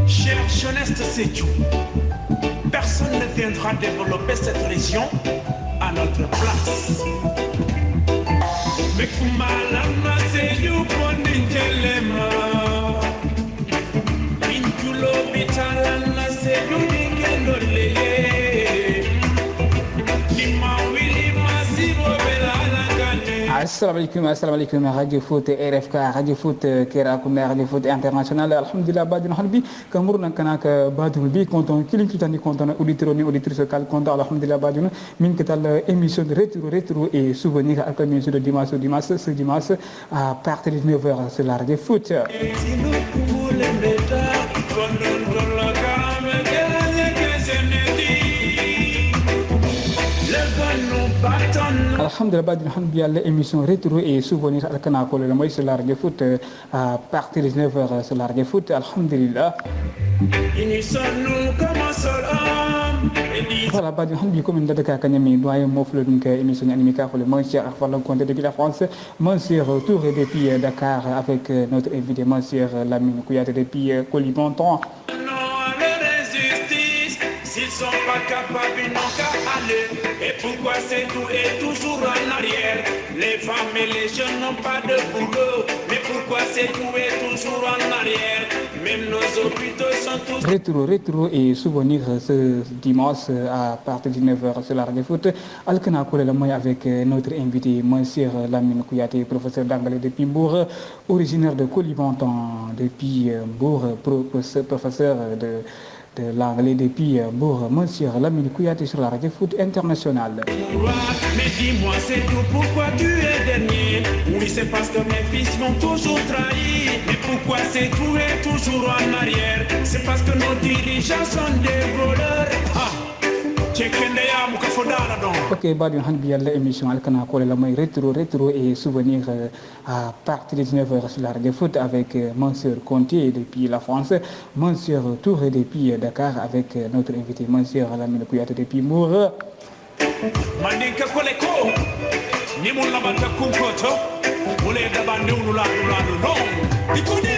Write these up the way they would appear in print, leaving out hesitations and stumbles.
Chère jeunesse de Sédhiou, personne ne viendra développer cette région à notre place. Mais Kumalama Sédhiou Pondinjelema, Injulo Bitalana Sédhiou Ningendole, Nima Wili Masibo Belalangane. Assalamu alaikum Radio Foot RFK Radio Foot Kerakunda Radio Foot International alhamdulillah badin halbi kamurna kanaka badul bi konton kilin tutani konton auditeur ni auditrice kal konton alhamdulillah badin min ketal émission de rétro et souvenir ak émission de dimanche ce dimanche à partir de 9h sur la Radio Foot. Alhamdulillah badin alhamdulillah émission rétro et souvenir ak kanako le moy sur la Radio Foot à partir de 9h sur la Radio Foot alhamdulillah. Voilà, bah, du coup, on a déjà gagné doyen Mofle donc émission animée pour le monsieur Arfalon Conte depuis la France, monsieur Tour depuis Dakar avec notre invité monsieur Lamine Kouyaté depuis Kolibantan. S'ils sont pas capables, ils n'ont qu'à aller. Et pourquoi c'est tout et toujours en arrière? Les femmes et les jeunes n'ont pas de boulot. Mais pourquoi c'est tout et toujours en arrière? Même nos hôpitaux sont tous... Rétro et souvenir ce dimanche à partir de 9h sur la Radio Foot. Alkana Koule avec notre invité, monsieur Lamine Kouyaté, professeur d'anglais depuis Mbour, originaire de Kolibantan depuis Mbour, professeur de l'anglais depuis Bourg, monsieur Lamine Kouyaté sur la Radio Foot International. Mais dis-moi, c'est tout, pourquoi tu es dernier? Oui, c'est parce que mes fils m'ont toujours trahi. Mais pourquoi c'est tout et toujours en arrière? C'est parce que nos dirigeants sont des voleurs. Ok, Badi Hanbi, l'émission Alkana Kole, la rétro et souvenir à partir de 19h sur la Radio Foot avec monsieur Conté depuis la France, monsieur Touré depuis Dakar avec notre invité monsieur Lamine Kouyaté depuis Mour. Mandinka Koleko, Nimula Mata Kunkoto, Mule Daba Nula non. Ikuni,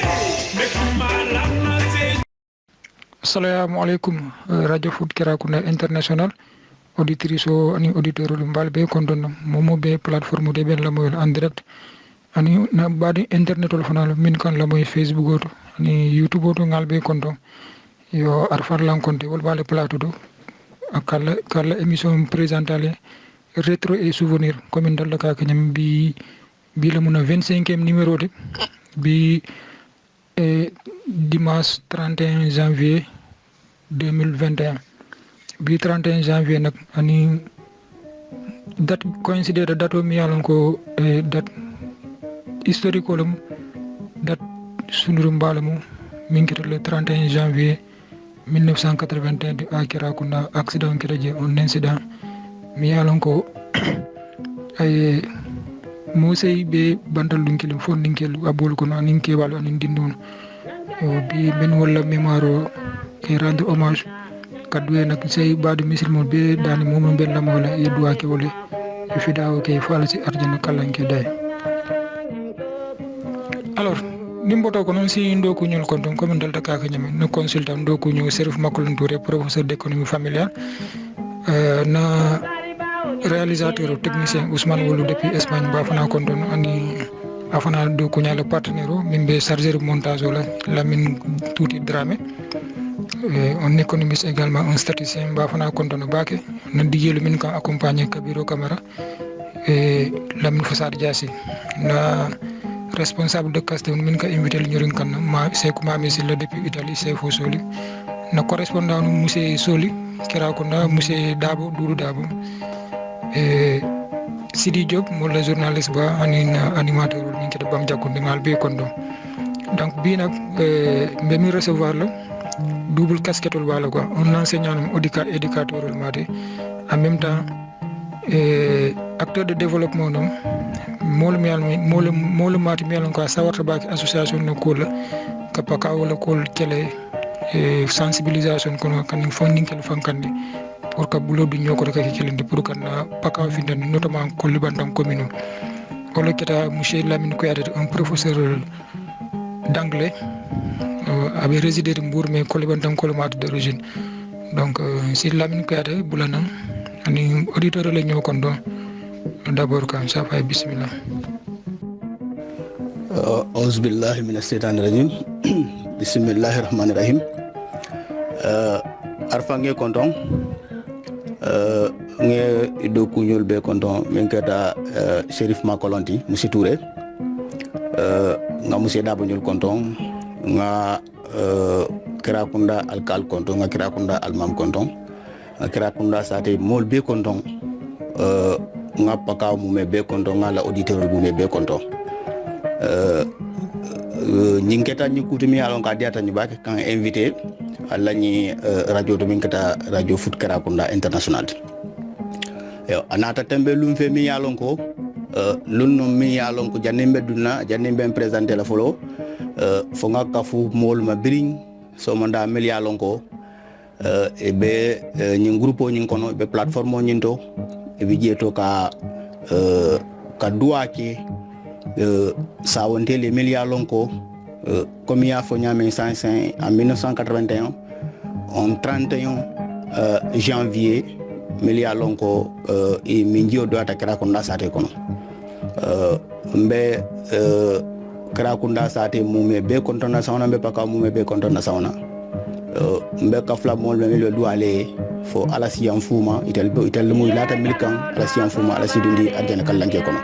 Mekumalama se. Assalamu alaikum Radio Foot Kerakunda International auditrice ani auditeur mbal be kondon momo be plateforme de ben la moy en direct ani na badi internet ol fanal min kan la moy Facebook oto ani YouTube oto ngal be kondon yo arfar lan konte wol bale plateau do akala émission présentale rétro et souvenir commune dal ka kanyam bi la mona 25e numéro de bi dimanche 31 janvier 2021 bi 31 janvier nak ani date coïncidere date mi yalon ko date historique olum date sunuru mbalamu minkito le 31 janvier 1981 de Kerakunda accident kiraje un incident mi yalon ko ay Mosey be bandal dunkilim fon dinkelu abol ko no ninke walo anin dindon bi ben wala mémoire et rendre hommage kadwe nak sey baadu musulman be dani mom ben la mola e duake wala e fidawo kay fala ci arjana kalanke day. Alors nimboto ko non si ndoku ñul kon ton comme dal taka ka ñame no consultant ndoku ñu Serif Makoulou Touré professeur d'économie familiale na réalisateur technicien Ousmane Wolu depuis Espagne ba fana kon don ani afana do ko ñala partenaire mimbe chargé de montage la Lamine Touti Dramé un économiste également un statisticien ba fana kon don baké na digelu min kan accompagner Kabiro Camara et Lamine Fassad Diassi na responsable de Castel min ka invité ñu rin kan ma Sekou Mami Silla depuis Italie Sefo Soli na correspondant monsieur Soli Kerakunda monsieur Dabo Doudou Dabo et Sidi Diop mo le journaliste ba animateur ni ci bam jakkunde ngal be kondo donc bi nak be mi recevoir la double casquette wala quoi un enseignant éducateur maté en même temps acteur de développement non mol mati melon ko sawarta baki association no ko la kapaka wala ko télé sensibilisation kono kan funding kel fankande pour que bulo du ñoko rek kelinde pour que na paka fi den notamment ko libantam commune ko le keta monsieur Lamine Kouyaté un professeur d'anglais aɓe résidé Mbour mais Koulibantang Kolomato d'origine donc si Lamine Kouyaté bulana ani auditeur le ñoo kon do d'abord kam sa fay bismillah auzu billahi minash shaitanir rajim bismillahir rahmanir rahim arfange konton nge do kuñol be konton min kata Chérif Makolonti Monsieur Touré nga monsieur Dabo ñol konton nga Kirakunda alkal konton nga Kirakunda almam konton nga Kirakunda sate mol be konton nga pakaw mume be konton nga la auditeur mume be konton ñinketa ñi kutumi alon ka diata ñu bak kan invité alla ñi radio to min kata radio foot Kirakunda international yo anata tembe lum fe mi yalon ko lun no mi yalon ko janimbe dunna janimbe présenter la folo fo nga kafu mol ma biring so manda mel yalon ko e be ñi groupe ñi kono be plateforme ñi to e bi jeto ka duaki sa wonte les mel yalon ko comme ya fo ñame 5 en 1981 en 31 janvier mel yalon ko e min jio do atakira ko ndasate kono mbe Kirakunda sate mume be kontona sauna mbe paka mume be kontona sauna mbe kafla mol be melo duale fo ala siyan fuma itel mu lata milkan ala siyan fuma ala sidundi adena kallanke kono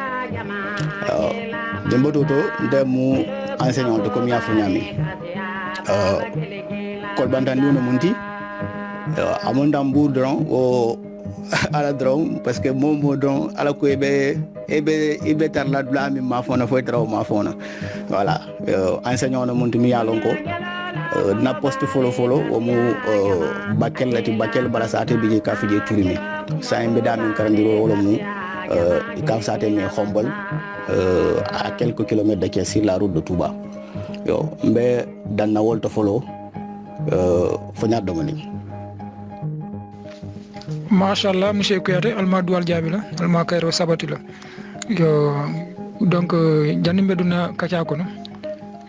dembo toto nde mu enseignant de comme ya fo nyami Kolbantan no munti amonda Mbour dron o ala dron parce que momo dron ala ko ebe tar la dula mi ma fona fo traw ma fona voilà enseignant no munti mi yalon ko na poste folo o mu bakel lati bakel bala sate bi ka fi je tourimi sa en beda min karandiro wala mu ka sate mi xombal à quelques kilomètres de Thiès sur la route de Touba yo mbe dan na wolto folo fo ñaar domani machallah monsieur Kouyaté alma duwal jaabi la alma kayro sabati la yo donc janimbe duna kacha kono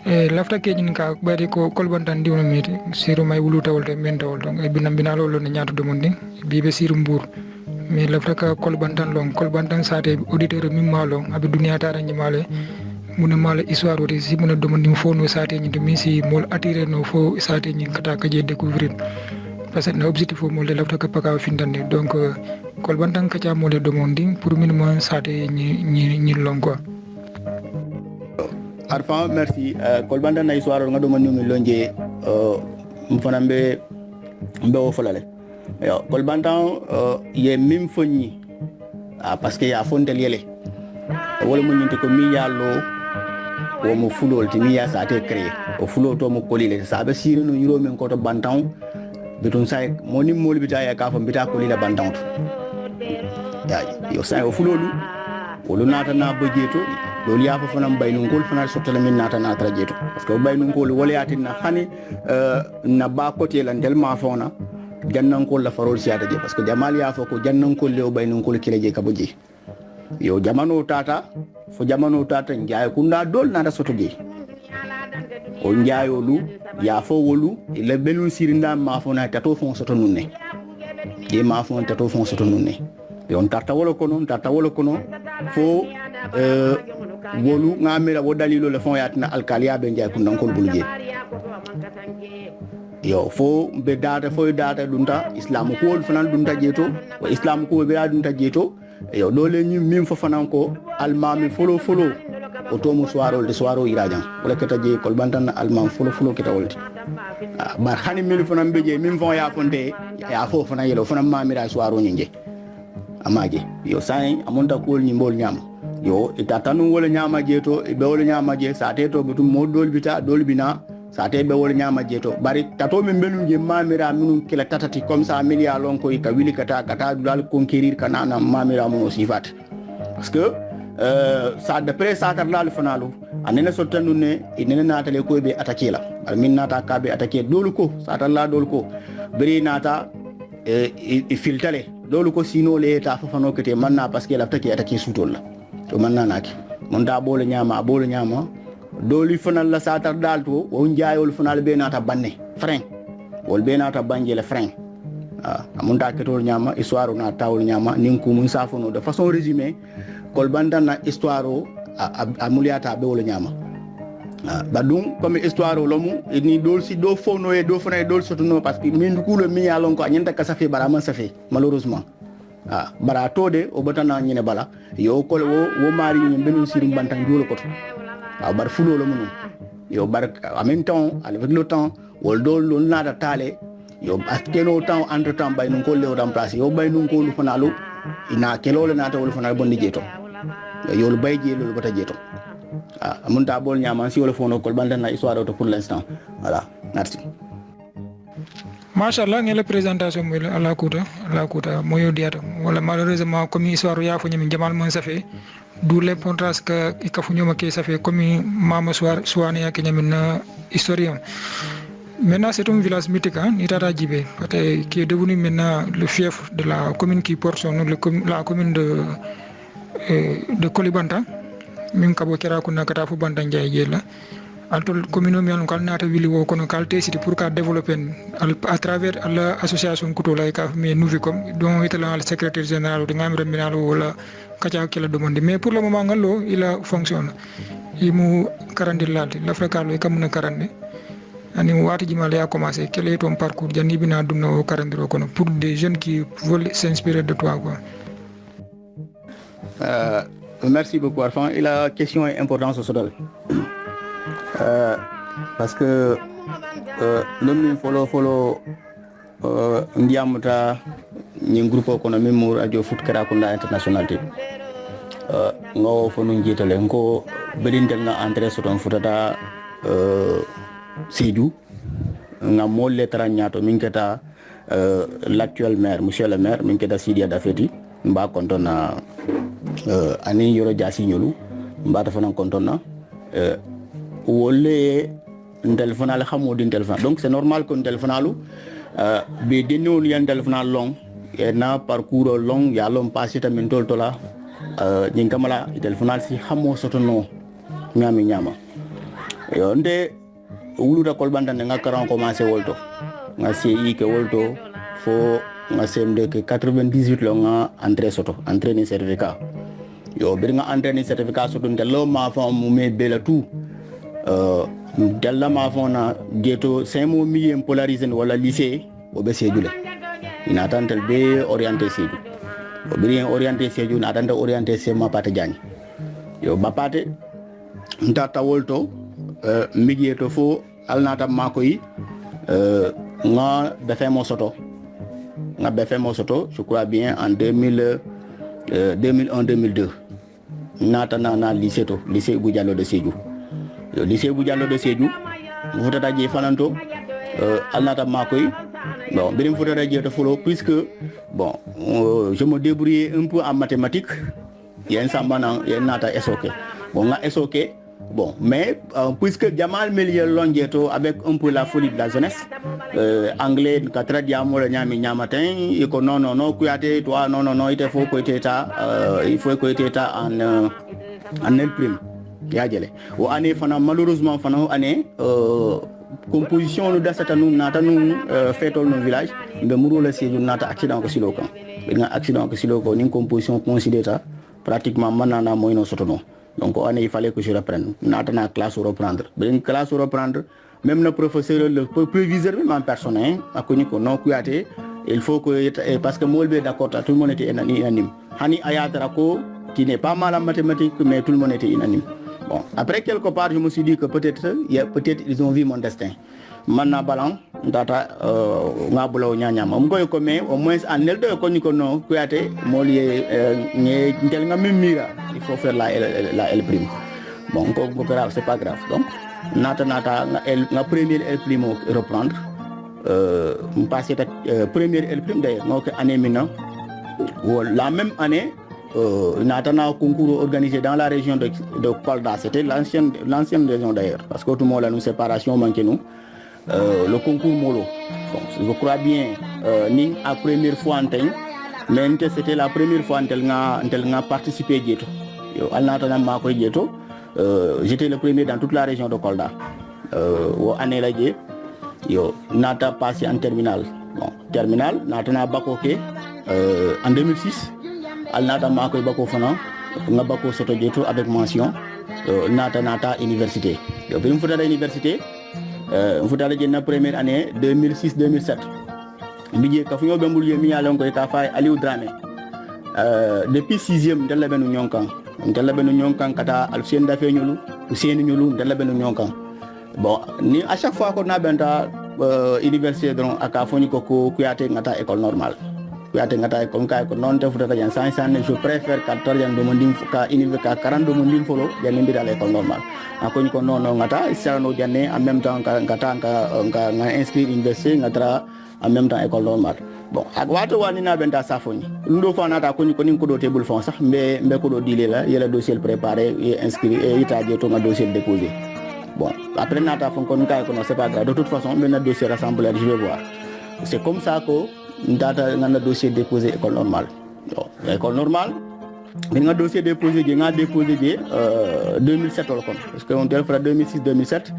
e lafta ke jin ka bari ko Kolbantan diwna meti siru may wulu tawolta men tawolta e binam binalo lo ne nyaatu domondi bibe siru Mbour mais lafta ka Kolbantan sate auditeur mi malo abi dunia tara ni male mune mala histoire woti si mune domondi fo no sate ni de misi mol attirer no fo sate ni kata ka je découvrir parce que na objectif fo mol de lafta ka paka findande donc Kolbantan kacha mol de domondi pour minimum sate ni longo arfan merci Kolbantan na histoire nga domondi mi lonje mfanambe mbe o folale yo Kolbantan ye mim fonni parce que ya fondel yele wala mo nyinti ko mi yallo o mo fulol ti mi ya sa te créé o fulo to mo kolile sa be sire no yiro men ko to bantan bitun say moni mol bita ya ka fo bita kolila bantan to ya yo say o fulolu wolu nata na bejeto lolu ya fa fanam baynun kol fanal sotala min nata na trajeto parce que baynun kol wala yatin na hani na ba côté lan del ma fona jannan kol la farol siata je parce que jamal ya fa ko jannan kol le baynun kol kileje ka boje yo jamano tata njaay kunda dol na da soto je o njaayolu ya fo wolu le belun sirinda ma fo na tato fon soto nunne je ma fo tato fon soto nunne yo on tarta wolo kono fo wolu ngamira wo dalilo le fon yatna alkaliya be njaay kunda kol bulje yo fo be data dunta islam ko wol fanan dunta jeto wa islam ko be dunta jeto yo dole ni min fo fanan ko almami folo o to mo soiro irajan wala keta je Kolbantan almam folo keta wolti bar hani min fanan beje min fo ya fonte ya fo fanan yelo fanan mamira soiro nyinje amaje yo sai amonta ko ni mbol nyam yo itatanu wala nyama jeto be wala nyama je sa teto butum mo dol bina sa te be wala nyama jeto bari tato min belum je mamira minun kila tatati comme ça milia lon ko ka wili kata dal conquérir kanana mamira mo sifat parce que ça d'après ça tar dal fanalu anene sotanu ne inene natale ko be attaquer la al min nata ka be attaquer dolu ko sa tar la dolu ko beri nata e filtale dolu ko sino le ta fafano kete manna parce que la attaquer sutol la to manna naki mon da bolo nyama doli fanal la satar dalto o njaayol fanal be nata banne frein wol be nata banjele frein amunta ketol nyama histoire na tawol nyama nin ko mun safono de façon résumé kol bandana histoire o amuliata be wol nyama badum comme histoire o lomu ni dol si do fono e do fana dol sotuno parce que min kulo mi yalon ko nyenta ka safi bara man safi malheureusement bara tode o batana nyine bala yo kol wo mari nyim benu sirum bantan jolo ko bar fulo lo munu yo bar en même temps avec le temps wol dol lo nada tale yo askeno temps entre temps bay nun ko lew remplacer yo bay nun ko lu fanalo ina kelo le nata wol fanal bonni jeto yo lu bay je lu bata jeto amunta bol nyama si wala fono kol bandana histoire auto pour l'instant voilà merci machallah ngela présentation moy ala kuta moyo diata wala malheureusement comme histoire ya fo nyami jamal mon safé d'où l'importance que ikafunyoma ke safé comme mama soane ya kenyamina historien. Maintenant, c'est un village mythique, Nitara Djibé, qui est devenu maintenant le fief de la commune qui porte son nom, la commune de Kolibanta. Min kabo kera kuna kata fu banta njaye la altol commune mi an kal nata wili wo kono kal tesiti pour ka développer à travers l'association kuto la ka mais nouveau comme dont était le secrétaire général de ngamre minalo wala kacha kala demande mais pour le moment ngalo il a fonctionne imu karandi lalti la frekalo kamuna karandi ani wati jimale a commencé quel est ton parcours jani bina dumna o karandiro kono pour des jeunes qui veulent s'inspirer de toi quoi. Merci beaucoup Arfan. Et la question est importante sur Sodal. Parce que l'homme follow ndiamuta ni groupe économique mu radio foot Karakunda international te ngo fonu jitale ngo bedintel na entrée sur ton footata Sédhiou nga molle taranyato minketa l'actuel maire monsieur le maire minketa Sidia Dafeti mba kontona ani yoro jasi nyolu mba tafana kontona wolle téléphone la xamou din téléphone donc c'est normal que téléphone be denol yan téléphone long et na parcours long ya lom passé tamen tol tola ñing kamala téléphone si xamo sotono ñami ñama yo nde wuluta kolbanda nga karan commencé wolto nga CI ke wolto fo nga CMD ke 98 lo nga entrée soto entrée certificat yo bir nga entrée certificat soto ndelo ma fa mu me bela tout dalla ma fa na geto 5 mois mi polarisé wala lycée o be Sédhiou ina tantal be orienté Sédhiou o bi orienté Sédhiou na tanta orienté Sema Pata Diagne yo ba pate ndata wolto migi to fo alnata makoy nga befe mo soto je crois bien en 2001-2002 nata na lycée Ibou Diallo de Sédhiou lycée Ibou Diallo de Sédhiou futata je fananto alnata makoy bon birim futata je to folo puisque bon je me débrouillais un peu en mathématiques yen sambana yen nata SOK bon nga SOK bon mais puisque Jamal Melier Longieto avec un peu la folie de la jeunesse anglais katra diamo le nyamatin et que non Kouyaté toi non il faut que tu étais en L prime ya jele o année fana malheureusement fana année composition no dasata nous nata nous fetol no village be muro la Sédhiou nata accident ko silo kan be nga accident ko silo ko ni composition considérée pratiquement manana moyno sotono donc on il fallait que je reprenne nata classe reprendre ben classe reprendre même le professeur le préviseur même en personne a connu que non Kouyaté il faut que parce que molbe d'accord tout le monde était unanime hani ayatra ko qui n'est pas mal en mathématiques mais tout le monde était unanime. Bon, après quelque part, je me suis dit que peut-être ils ont vu mon destin. Maintenant, balan, data, ngabolo nyanyama. Mko comme au moins en eldo koni kono Kouyaté, molié, n'tel nga mira. Il faut faire la L prime. Bon, grave, c'est pas grave. Donc, nata la première L prime reprendre. Passer première L prime d'ailleurs, donc année maintenant. La même année. Natana concours organisé dans la région de Kolda, c'était l'ancienne région d'ailleurs, parce que tout le monde a une séparation manqué nous. Le concours Molo, bon, je crois bien, ni la première fois en temps, mais c'était la première fois en tel n'a participé Dieto. Al Natana Mako Dieto, j'étais le premier dans toute la région de Kolda. Année là yo nata passé en terminale. Bon, terminale nata na bakoke en 2006 al nata makoy bako fana nga bako soto jeto avec mention nata université. Yo bi mu futa université futa la première année 2006 2007. Mbije ka funyo bembul yemi yalon ko ka fay Aliou Dramé. Depuis 6e de la benu nyonkan kata alfien da fe nyulu useni nyulu de la benu nyonkan. Bon, ni à chaque fois qu'on a benta université donc aka foni ko kuyate ngata école normale. Kuyate ngata école ka ko non te futata jan sans je préfère ka torjan do mondim ka université ka 40 do mondim folo jan mbira l'école normale. Akoni ko non ngata isano janne en même temps ngata nga inscrire université ngatra en même temps école normale. Bon, ak wato wani na benta safoni. Ndo fana ta koni ko do table fond sax mbe ko do dilé la yela dossier préparé et inscrit et itaje to nga dossier déposé. Bon, après nata fon kon kay ko non c'est pas grave. De toute façon, mais notre dossier rassemblé, je vais voir. C'est comme ça que data nga dossier déposé école normale. Donc, école normale, mais un dossier déposé, j'ai déposé 2007 parce qu'on tel fera 2006-2007.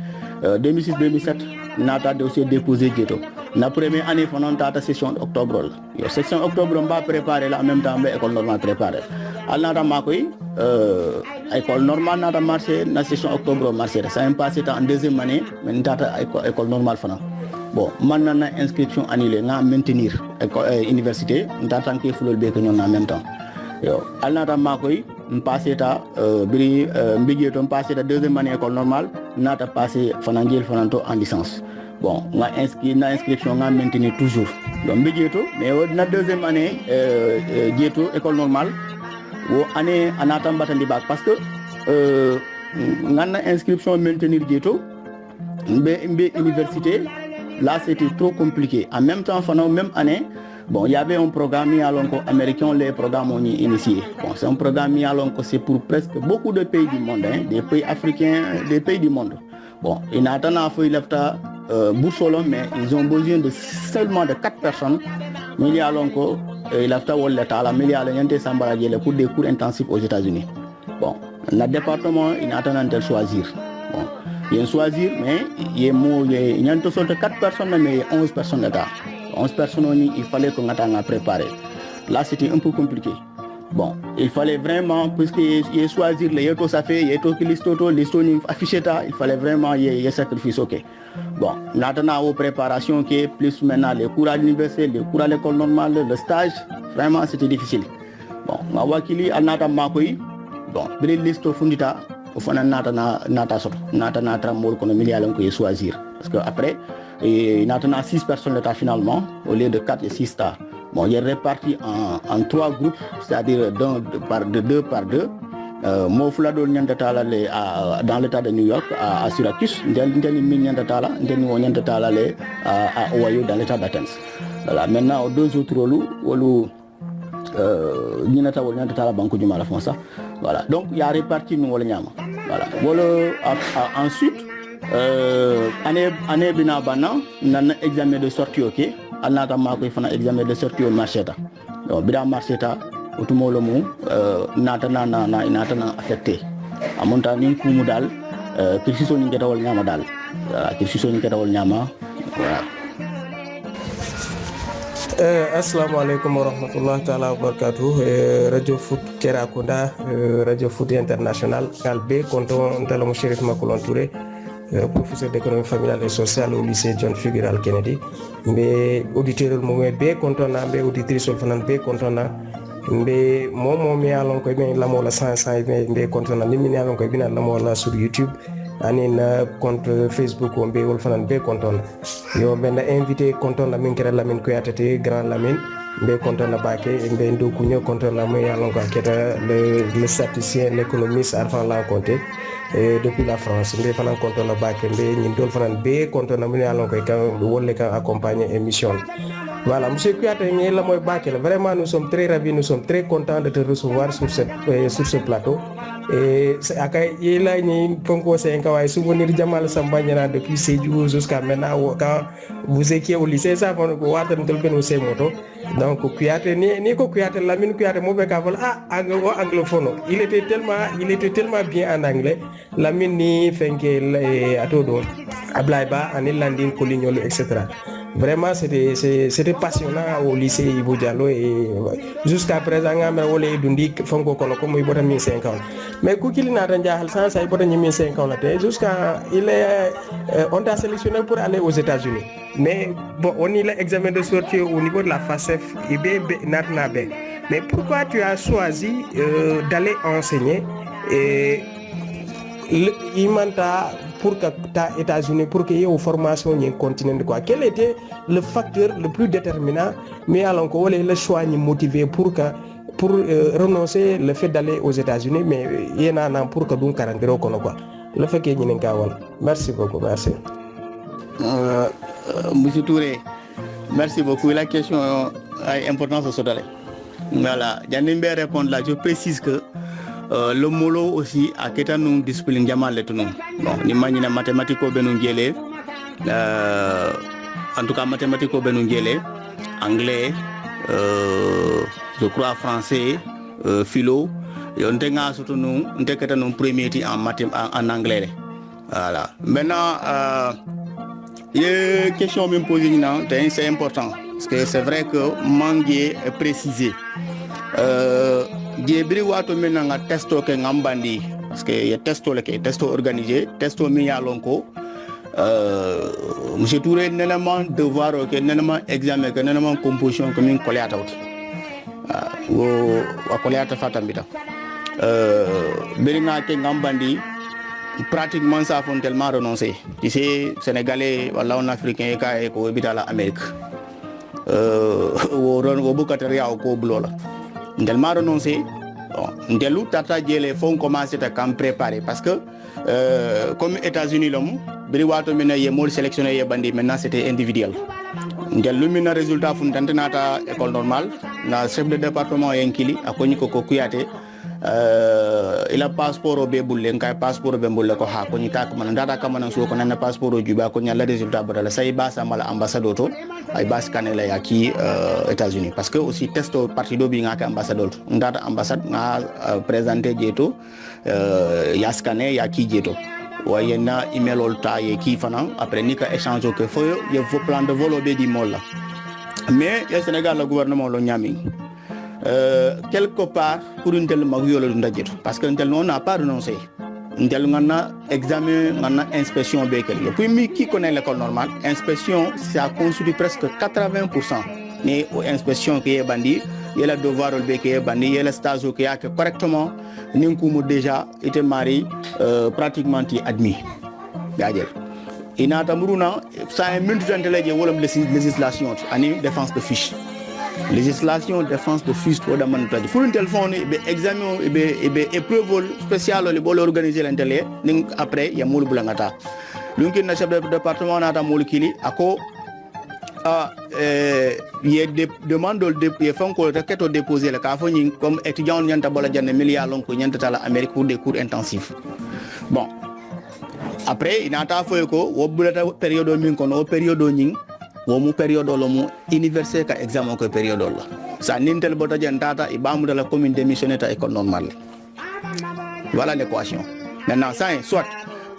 2006-2007, nata dossier déposé jeto. La première année, on a une session d'octobre. La session d'octobre, on va préparer en même temps, l'école normale préparée. Alors, l'école normale n'a pas marché, la session d'octobre marché. Ça a passé en deuxième année, mais l'école normale. Bon, maintenant, l'inscription annulée, on va maintenir l'université, on va tant qu'il faut le béquer en même temps. Alors, on passe la deuxième année école normale, on a passé en licence. Bon, on a inscrit l'inscription, on a maintenu toujours. Donc, mais la deuxième année, école normale, année en attendant le bac parce que on a inscription maintenir université, là c'était trop compliqué. En même temps, pendant même année, bon, il y avait un programme américain, les programmes ont initié. Bon, c'est un programme c'est pour presque beaucoup de pays du monde, hein, des pays africains, des pays du monde. Bon, il a Boursolon, mais ils ont besoin de seulement de 4 personnes. Mais il y a longtemps, il a pour des cours intensifs aux États-Unis. Bon, le département, il attend de choisir. Bon, il y a choisir, mais il y a 4 personnes, mais 11 personnes d'État. 11 personnes, il fallait qu'on attende à préparer. Là, c'était un peu compliqué. Bon, il fallait vraiment, puisqu'il choisir les autos, ça fait, il y a tout qui l'histoire affiché, il fallait vraiment, il y a sacrifice, ok. Bon, maintenant, aux préparations, qui plus maintenant les cours à l'université, les cours à l'école normale, le stage, vraiment, c'était difficile. Bon, ma wakili, al nata makoi, bon, bri liste au fundita, au fond, nata tramol, qu'on a mis à l'encoyer choisir. Parce qu'après, il y a 6 personnes l'état finalement, au lieu de 4 et 6 stars. Bon, il est réparti en 3 groupes, c'est-à-dire de 2 par 2. Moi, je suis dans l'état de New York, à Syracuse. Je suis à Ohio, dans l'état d'Athens. Voilà. Maintenant, 2 autres rôles, voilà. Donc, il y a réparti nous. Voilà. Ensuite, année binabana, on a un examen de sortie, ok. On a un examen de sortie au Marcheta. Donc, bien Marcheta, automolomu, natana affecté. À montagne, Kumudal, Kirchison Ningetawal Yamadal. Kirchison Ningetawal Yama. Voilà. Assalamu alaikum wa rahmatullahi ta'ala wa barakatuh. Radio Foot Kerakunda, Radio Foot International, Kalbe, Konton, Talamo Chérif Makoulon Touré, professeur d'économie familiale et sociale au lycée John Fitzgerald Kennedy. Mais auditeur mo be kontona be auditrice fanan be kontona be momo mi alon ko be la mo la 500 be kontona ni mi alon ko bina la mo la sur YouTube ani na compte Facebook on be wol fanan be kontona yo ben invité kontona min kera Lamine Kouyaté grand Lamine be kontona baake be ndo kunyo kontona mo alon ko keta le statisticien l'économiste Arfan la compté depuis la France mbe fanan kontona baake mbe ñi dol fanan be kontona mo alon ko kan wolle kan accompagner émission Voilà, monsieur Kouyaté, vraiment nous sommes très ravis, nous sommes très contents de te recevoir sur ce plateau. Et il a une souvenir Jamal Sambanyana depuis Sédhiou jusqu'à maintenant quand vous étiez au lycée, ça va nous voir donc Kouyaté ni ko Kouyaté Lamine Kouyaté mo be ka anglophone. Il était tellement bien en anglais. Lamine ni fenke atodo Ablaïba en Landing Colignolo etc. Vraiment c'était passionnant au lycée Ibou Diallo et jusqu'à présent on a dundi fonko kono ko moy botami 5 ans. Mais Koukili n'a rien à faire, ça y 5 ans jusqu'à on t'a sélectionné pour aller aux États-Unis. Mais bon, on a l'examen de sortie au niveau de la FACEF mais pourquoi tu as choisi d'aller enseigner et l'imanta pour que les États-Unis pour qu'il y ait une formation continent quoi? Quel était le facteur le plus déterminant mais alors qu'on le choix motivé pour renoncer le fait d'aller aux États-Unis mais il y en a pour que donc 40 quoi le fait qu'il y ait merci beaucoup merci Monsieur Touré merci beaucoup la question a importance au voilà Janimbe répondre là je précise que le molo aussi a ketan nous discipline jamal letu non bon ni manina mathématico benu ngélé en tout cas mathématico benu ngélé anglais je crois français philo et on tenga surtout nous ndekata nous premier en anglais voilà maintenant les questions me posées c'est important parce que c'est vrai que manguer est précisé Djebri wato menanga testo ke ngambandi parce que y testo le ke testo organisé testo mi ya lonko monsieur Touré nélement devoir que nélement examen que nélement composition que min koleata wut wo wa koleata fatambita beringa ke ngambandi pratiquement ça font tellement renoncer tu sais sénégalais wala on africain ka e ko habita la Amérique wo bukataria ko blola tellement renoncé bon ndelu tata jele font commencer à préparer parce que comme États-Unis l'homme biri wato mena ye mol sélectionné ye bandi maintenant c'était individuel ndelu mina résultat fun tantanata école normale na chef de département yankili akoni ko Kouyaté il a passeport au bebulle ngai passeport au bebulle ko ha ko ni tak man data kam nan so ko nan passeport au juba ko nyalla résultat badala say ba sa mala ambassadeur to ay bas kanela ya ki États-Unis parce que aussi testo partido bi ngaka ambassadeur ndata ambassade nga présenter jeto ya scanner ya ki jeto wayena email olta ye ki fanan après ni ka échange que fo ye vos plan de vol be di molla mais le Sénégal le gouvernement lo nyami quelque part pour une telle maguyolo ndajeto parce que tel on n'a pas renoncé tel on a examen on a inspection bekel et puis mi qui connaît l'école normale inspection ça constitue presque 80% mais inspection qui est bandi il y a le devoir le bekel bandi il y a le stage qui a correctement ninkumu déjà été marié pratiquement admis gadel ina tamuruna ça un minute d'intellect wolom législation ani défense de fiche législation défense de fiche pour demander pour une téléphone be examen be épreuve spéciale le bol organiser l'intellect ning après ya mulu bulangata donc na chef de département na ta mulu kili ako il demande de faire encore requête déposer le cas comme étudiant nyanta bola janne milliard lonko nyanta tala Amérique pour des cours intensifs bon après il n'a pas fait ko wobulata période min kono période nying wo mu période lo mu université ka examen ko période la sa nintel bota jantata e bamu de la commune démissionné ta école normale voilà l'équation maintenant ça soit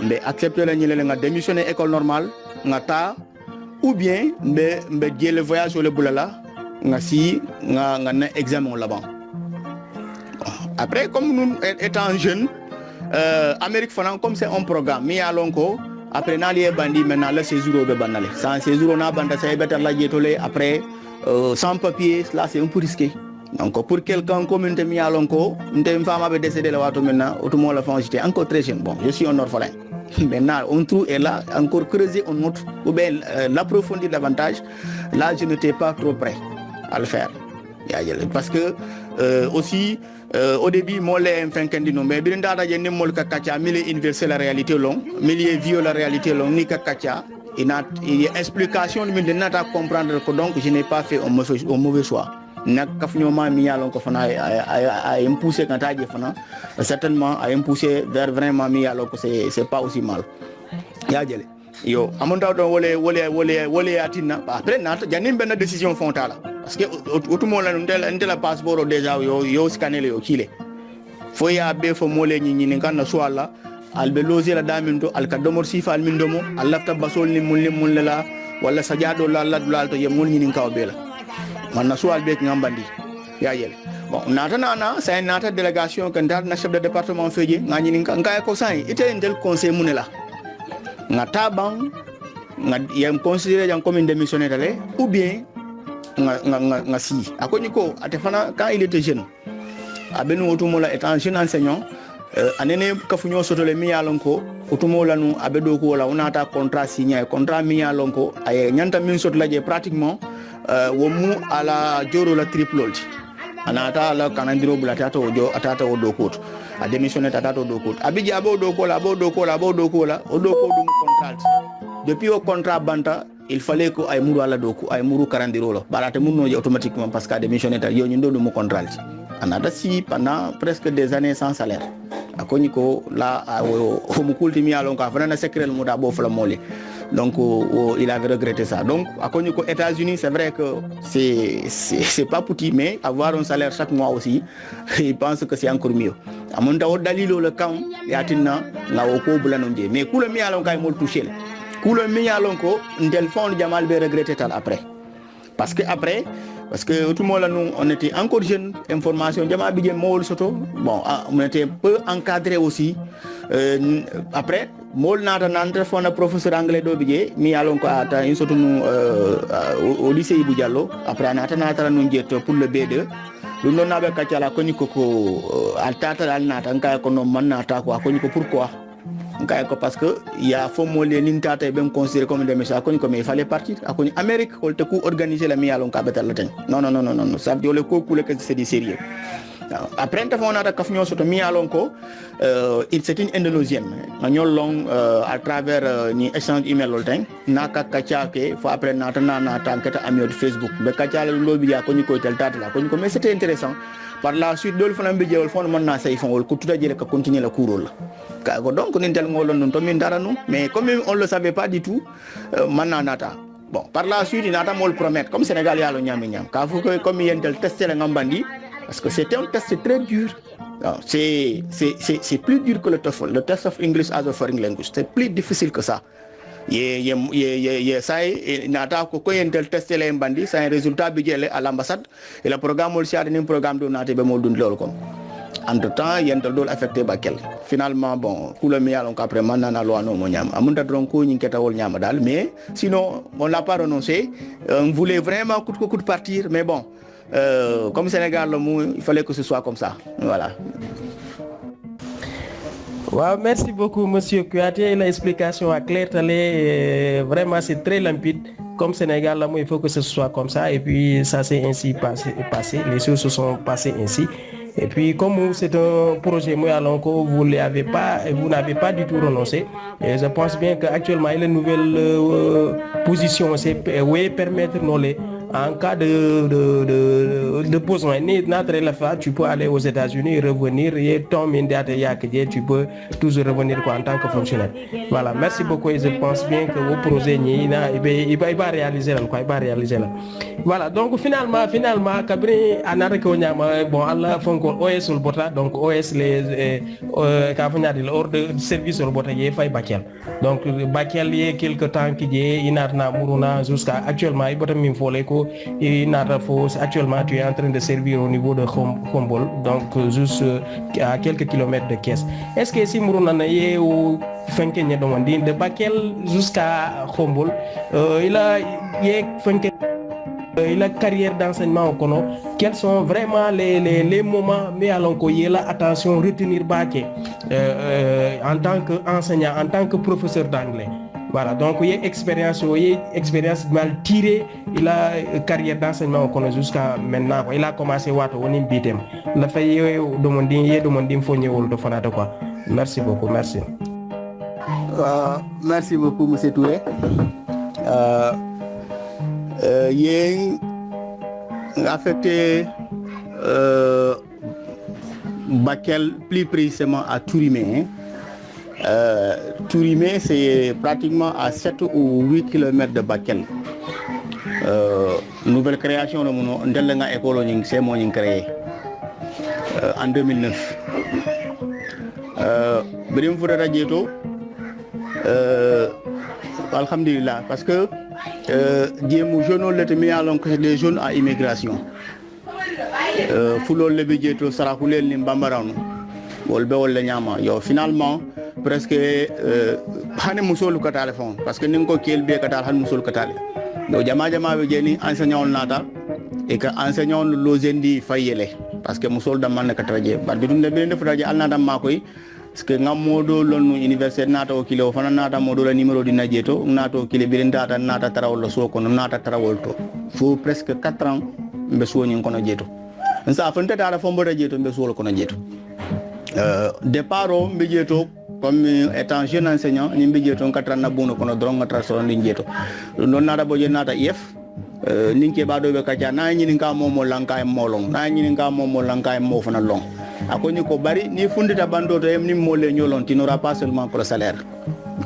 mais accepter la ñile nga démissionner école normale nga ta ou bien mbe jël voyage sur le boulala nga si nga na examen là-bas après comme nous étant jeunes Amérique fanan comme c'est un programme mi ya lonko après na lié bandi maintenant le séjour be banale sans séjour on a banda ça better la jetolé après sans papier là c'est un peu risqué donc pour quelqu'un comme une mi alonko une femme avait décédé là wato maintenant autrement la femme j'étais encore très jeune bon je suis un orphelin maintenant on trouve et là encore creuser on autre ou bien l'approfondir davantage là je n'étais pas trop prêt à le faire parce que aussi au début moi les infantindino mais birinda da jenni mol ka kacha mili inverser la réalité long milieu vieux la réalité long ni ka kacha il y a explication de nata comprendre que donc je n'ai pas fait un mauvais choix nak kafnyoma mi yalon ko fana a impulsé quand taje fana certainement a impulsé vers vraiment mi yalon ko c'est pas aussi mal ya jele yo amonta don wole atina après nata janim ben décision fontala parce que autumo la ndela passeport déjà yo scanner yo kile fo ya be fo mole ni kan na swala albe lozi la daminto al kadomor sifa al mindomo al lafta basol ni mun la wala sajado la to yemul ni kaw bela man na swal be ngambandi ya yele bon nata c'est nata délégation kan dal na chef de département feje ngani ni ngay ko sai ite ndel conseil munela ngata bang yam considéré yang comme démissionnaire dale ou bien nga si akoni ko atefana quand il était jeune abenu otumola étant jeune enseignant anene kafunyo sotole mi yalonko otumola nu abedo ko la onata contrat signé contrat mi yalonko ay nyanta min sotla je pratiquement wo mu ala joro la triple anata la kanandiro bulata to jo atata o do ko a démissionné tata to do ko abiji abo do ko la o do ko dum contrat depuis au contrat banta il fallait que ay muru ala do ko ay muru karandiro lo balate munno je automatiquement parce que démissionné ta yo nyindo dum contrat anata si pendant presque des années sans salaire akoni ko la o mukulti mi alon ka fana secret mu da bo fala moli donc il avait regretté ça donc akoni ko États-Unis c'est vrai que c'est pas petit mais avoir un salaire chaque mois aussi il pense que c'est encore mieux amon taw dalilo le kam yatinna la o ko bulano je mais kula mi alon kay mol toucher kula mi alon ko ndel fond jamal be regretté tal après parce que tout le monde nous on était encore jeune information jama bidje mol soto bon on était peu encadré aussi après mol nata nante fona professeur anglais do bidje mi yalon ko ata in soto nous au lycée Ibou Diallo après nata non jetto pour le B2 lu non nabe katiala koni ko altata dal nata nka ko no man nata ko koni ko pourquoi nka ko parce que il y a fo mo le nintata be considéré comme des messages koni ko mais il fallait partir akoni Amérique ko te ko organiser la mi yalon ka betal la tan non ça veut dire ko kule que c'est du sérieux après ta fona ta kafnyo soto mi yalon ko c'est une indonésienne ñol long à travers ni échange email lol tan naka kacha ke fo après nata tankata amio Facebook be kacha la lobi ya koni ko tel tata la koni ko mais c'était intéressant par la suite dol fana be jewol fon man na say fon ko tuta jele ka continuer la cours la donc nintel ngolon non to min daranu mais comme on le savait pas du tout mananata bon par la suite il nata mol promettre comme Sénégal yalo nyami nyam ka fu ko comme yentel tester la ngambandi parce que c'était un test très dur c'est plus dur que le TOEFL le test of English as a foreign language c'est plus difficile que ça ça nata ko yentel tester la ngambandi ça un résultat bi jele à l'ambassade et le programme ol siade ni programme do naté be mo dund lol kom entre temps yental dol affecté Bakel finalement bon kula mi yalon après manana lo no mo nyam amunda dron ko nyi keta wol nyama dal mais sinon on l'a pas renoncé on voulait vraiment coûte partir mais bon comme Sénégal il fallait que ce soit comme ça voilà. Wow, merci beaucoup monsieur Kouyaté, l'explication est claire, vraiment c'est très limpide. Comme Sénégal, là, il faut que ce soit comme ça et puis ça s'est ainsi passé, les choses se sont passées ainsi. Et puis comme c'est un projet vous n'avez pas du tout renoncé. Et je pense bien qu'actuellement il y a une nouvelle position, c'est permettre en cas de besoin, tu peux aller aux États-Unis, revenir et tu peux toujours revenir en tant que fonctionnaire. Voilà, merci beaucoup et je pense bien que vos projets il va réaliser là. Voilà, donc finalement Kabri bon Allah OS le bota donc OS les hors de service le bota y fay Bakel. Donc Bakel y quelque temps qui y inarna muruna jusqu'à actuellement il bota min folé ko actuellement tu es en train de servir au niveau de Khombol donc juste à quelques kilomètres de Thiès. Est-ce que si muruna na y ou fenke ñe domandi de Bakel jusqu'à Khombol il a la carrière d'enseignement au Kono, quels sont vraiment les moments mais allons qu'il la attention retenir baké en tant qu'enseignant, en tant que professeur d'anglais. Voilà, donc il y a expérience mal tirée, il a carrière d'enseignement au Kono jusqu'à maintenant. Il a commencé au Nimbitem. Il a fait demander fonnier de fanata quoi. Merci beaucoup, merci. Merci beaucoup, monsieur Touré. yen affecté Bakel, plus précisément à Tourimé. Tourimé, c'est pratiquement à 7 ou 8 km de Bakel. Nouvelle création de mon école, c'est mon créé en 2009. Brim Fourera Djeto, alhamdulillah, parce que Djemou jeune le mis à l'encre des jeunes à immigration. Foulol le budgeto Sarakoulel Nimbambarano, Wolbe Wol Nyama, yo finalement presque Hane Moussoul Katalefon, parce que Ninko Kielbe Katal Han Moussoul Katale. Donc Jama Vejeni, enseignant Nata, et que enseignant Lozendi Fayele, parce que Moussoul Daman Katraje, but between the Bende Fraja Alnada Makoi, parce que Namodo Lonu Université Nata au Kilo, Fanata Modola numéro di Najeto, Nato Kilibirindata, Nata Tarawolo Soko, Nata Tarawolto. Faut presque 4 ans, Bessouni Kono Jeto. Ça fait un temps de Jeto, Bessoul Kono Jeto. Départ au Mbidjeto, comme étant jeune enseignant, Nimbijeto, 4 ans, Nabuno, Kono Dronga Trason Ninjeto. Non Nata Boye Nata IF, Ninke Bado Bekaja, Nainka Momo Lanka Molong, Nainka Momo Lanka Mofana Long. A connu Kobari, ni fundita bando de ni mole nyolon, tu n'auras pas seulement pour le salaire.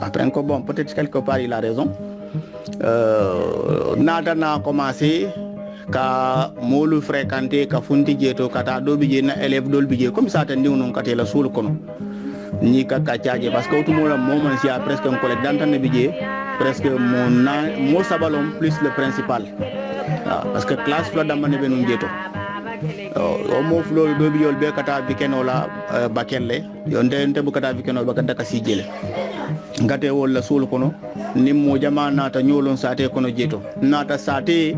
Après, bon, peut-être quelque part il a raison. Nada n'a commencé ka molu fréquenter ka fundi jeto kata do bije na élève dol bije comme ça tandi non kate la sul kono ni ka kachaje parce que tout le monde si a presque un collègue d'antenne bije presque mon sabalom plus le principal parce que classe flo damane be non jeto o mo flo do bijol be kata bikeno la bakelle yo ndente bu kata bikeno bakata ka sijele ngate wala sul kono nimmo jama nata nyolon sate kono jeto nata sate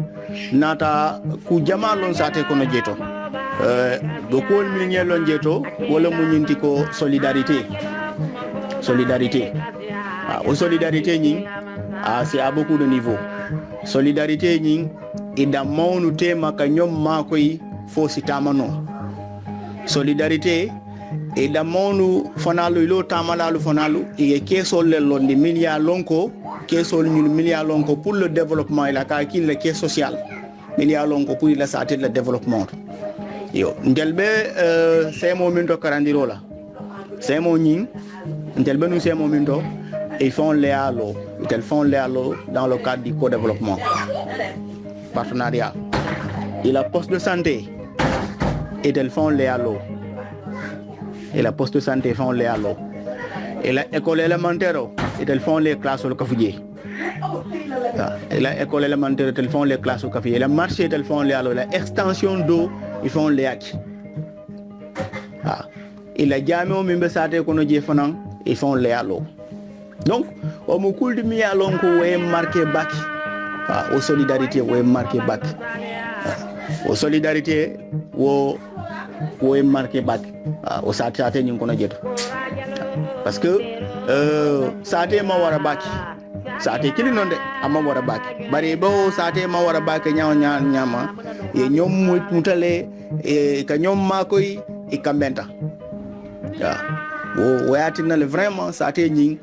nata ku jama lon sate kono jeto do ko min nyelon jeto wala mu nyinti ko solidarité o solidarité ni c'est à beaucoup de niveaux solidarité ni e da mawnu tema ka nyom makoy fo sitamano solidarité e da mawnu fonalu lo tamalalu fonalu e kesol le londi milia lonko kesol ñu milia lonko pour le développement et la calcul le caisse social milia lonko pour la santé le développement yo ndelbe c'est momento karandirola c'est mo ñing ndelbe nous c'est momento ils font les allo dans le cadre du co-développement partenariat et la poste de santé et elles font les allo et la poste de santé font les allo et la école élémentaire et elles font les classes au café et la école élémentaire elles font les classes au café et la marché elles font les allo la extension d'eau ils font les acquis et la jamé au mimbe sate kono je fanan ils font les allo donc au mukul de mi alon ko way marqué bac aux solidarité way marqué bac aux solidarité wo marqué bac au sate ñu kono jeto parce que sate ma wara bac sate kili non de amma wara bac bari bo sate ma wara bac nyama e ñom mutale e ka ñom makoy e kambenta o wayatina le vraiment sate ñing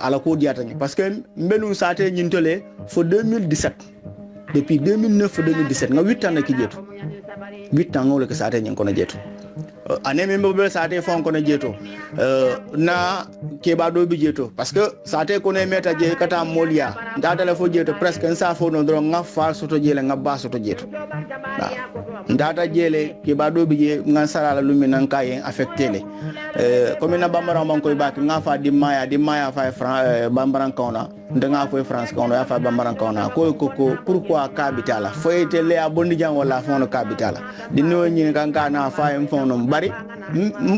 ala ko diata parce que mbelu sate ñin tole fo 2017 depuis 2009 2017 nga 8 ans ki jeto 8 ans ngol ke sate ñing kono jeto ane membe be sate fon kono jeto na keba do bi jeto parce que sate kono meta je kata molia ndata la fo jeto presque sa fo no dro nga fa soto jele nga ba soto jeto ndata jele keba do bi je nga sala lumi nan kayen affecté le comme na bambara man koy bak nga fa di maya fa bambaran kona ndanga ko France kono ya fa bambaran kona ko pourquoi capitala fo été le abondi jang wala fon no capitala di no ñi kan na fa en fon no bari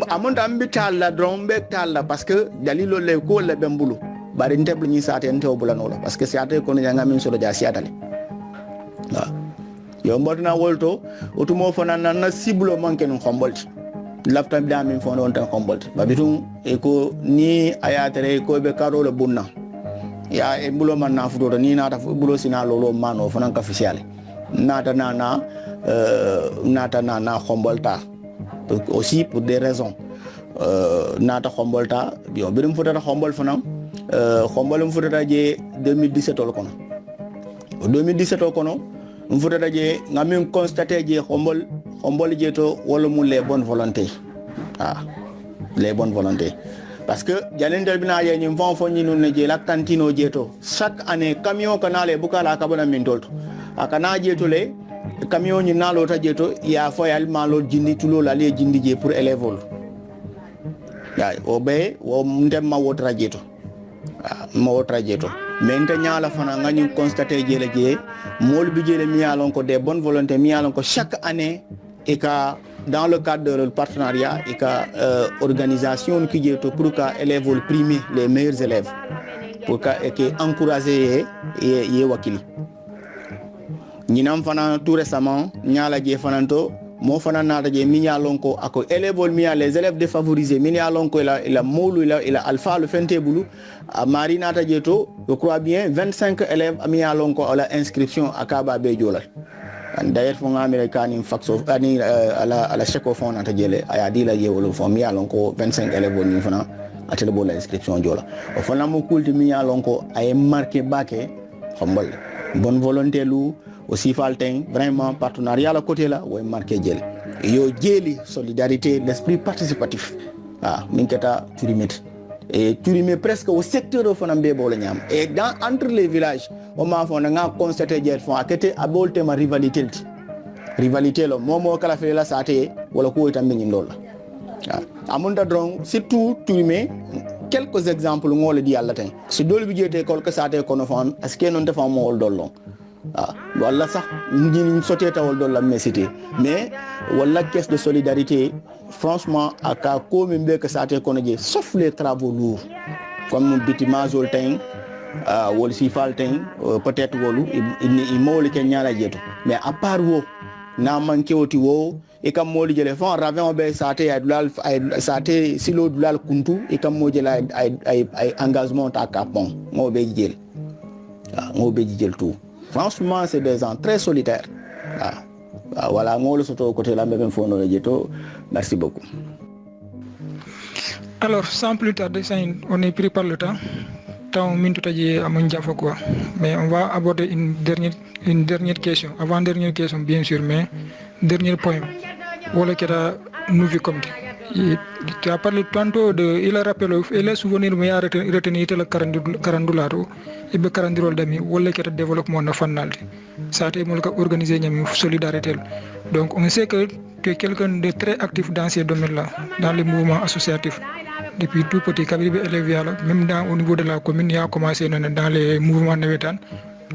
amonta mbital la drombe tal parce que dalilo le ko le bembulu bari nteblu ñi sate ntew bulano la parce que sate ko ñanga min solo ja siatale yo mbotna wolto otumo fonan na cible manke no xombolti laftam da min fon on tan xombolti babitum e ko ni ayatere ko be karole bunna ya e bulo man na fudo ni na ta bulo sina lolo mano fonan ka officiale nata nana xombolta aussi pour des raisons nata xombolta yo birum fotata xombol fonan xombolum fotata je 2017 ol kono 2017 o kono on fotata je ngamin constaté je xombol je to wala mu les bonnes volontés les bonnes volontés parce que jalendel bina je nyim fon fon nyinu ne je la cantine je to chaque année camion kanale bukala kabana min tolto akana je to le camion ni nalo ta je to ya foyal malo jindi tulo la le jindi je pour élève ya obe wo ndem ma wotra je to ma wotra je to mais nta ñaala fana ngani constater je le je mol bi je le mi alon ko des bonnes volontés mi alon ko chaque année et ka dans le cadre de partenariat et ka organisation qui je to pour ka élèves primer les meilleurs élèves pour ka et que encourager ye wakili ñinam fana tout récemment ñaala je fananto mo fana nata je mi alon ko ako élèves mi les élèves défavorisés mi alon ko ila molu ila alpha le fentebulu a mari nata je to je crois bien 25 élèves mi alon ko la inscription akaba be jolal d'ailleurs fo ngamire kani faxo ani ala cheko fon nata jele aya dila yewolo fo mi alon ko 25 élèves ni fana atele bo la inscription jola o fana mo kulti mi alon ko ay marqué baké xombal bonne volonté lu aussi falten vraiment partenariat la côté là way marqué jël yo jeli solidarité l'esprit participatif minketa turimit et turimé presque au secteur de fonambe bolo ñam et dans entre les villages o ma fon nga constater jet fon akete abolte ma rivalité lo momo kala fe la sate wala ko tambe ñi ndol amunda drong surtout turimé quelques exemples ngol di yalla tay si dol bi jete kol ka sate kono fon est ce que non defa mo dollo wala sax ñi soté tawol do la mesité mais wala caisse de solidarité franchement aka ko mi be ka saté kono je sauf les travaux lourds comme bitimage ol tay wol si fal tay peut-être wolu il mawli ken ñala jeto mais à part wo na manké woti wo e kam moli jele fon ravin be saté ay dulal saté silo dulal kuntu e kam mo jela ay engagement ta capon mo be jel mo be jel tout. Franchement, c'est des gens très solitaires. Voilà, moi, le soto côté là, même faut nous le dire. Merci beaucoup. Alors, sans plus tarder, on est pris par le temps. Tant minute à mon diafo quoi. Mais on va aborder une dernière question. Avant-dernière question, bien sûr, mais dernier point. Voilà qui a nouveau comme tu as parlé tantôt de il a rappelé il est souvenir mais a retenu le carandularo et be carandirol dami wala qui a développement national ça té mo organiser ñam solidarité donc on sait que tu es quelqu'un de très actif dans ces domaines là dans les mouvements associatifs depuis tout petit kabiri be élève même au niveau de la commune il a commencé dans les mouvements nawetan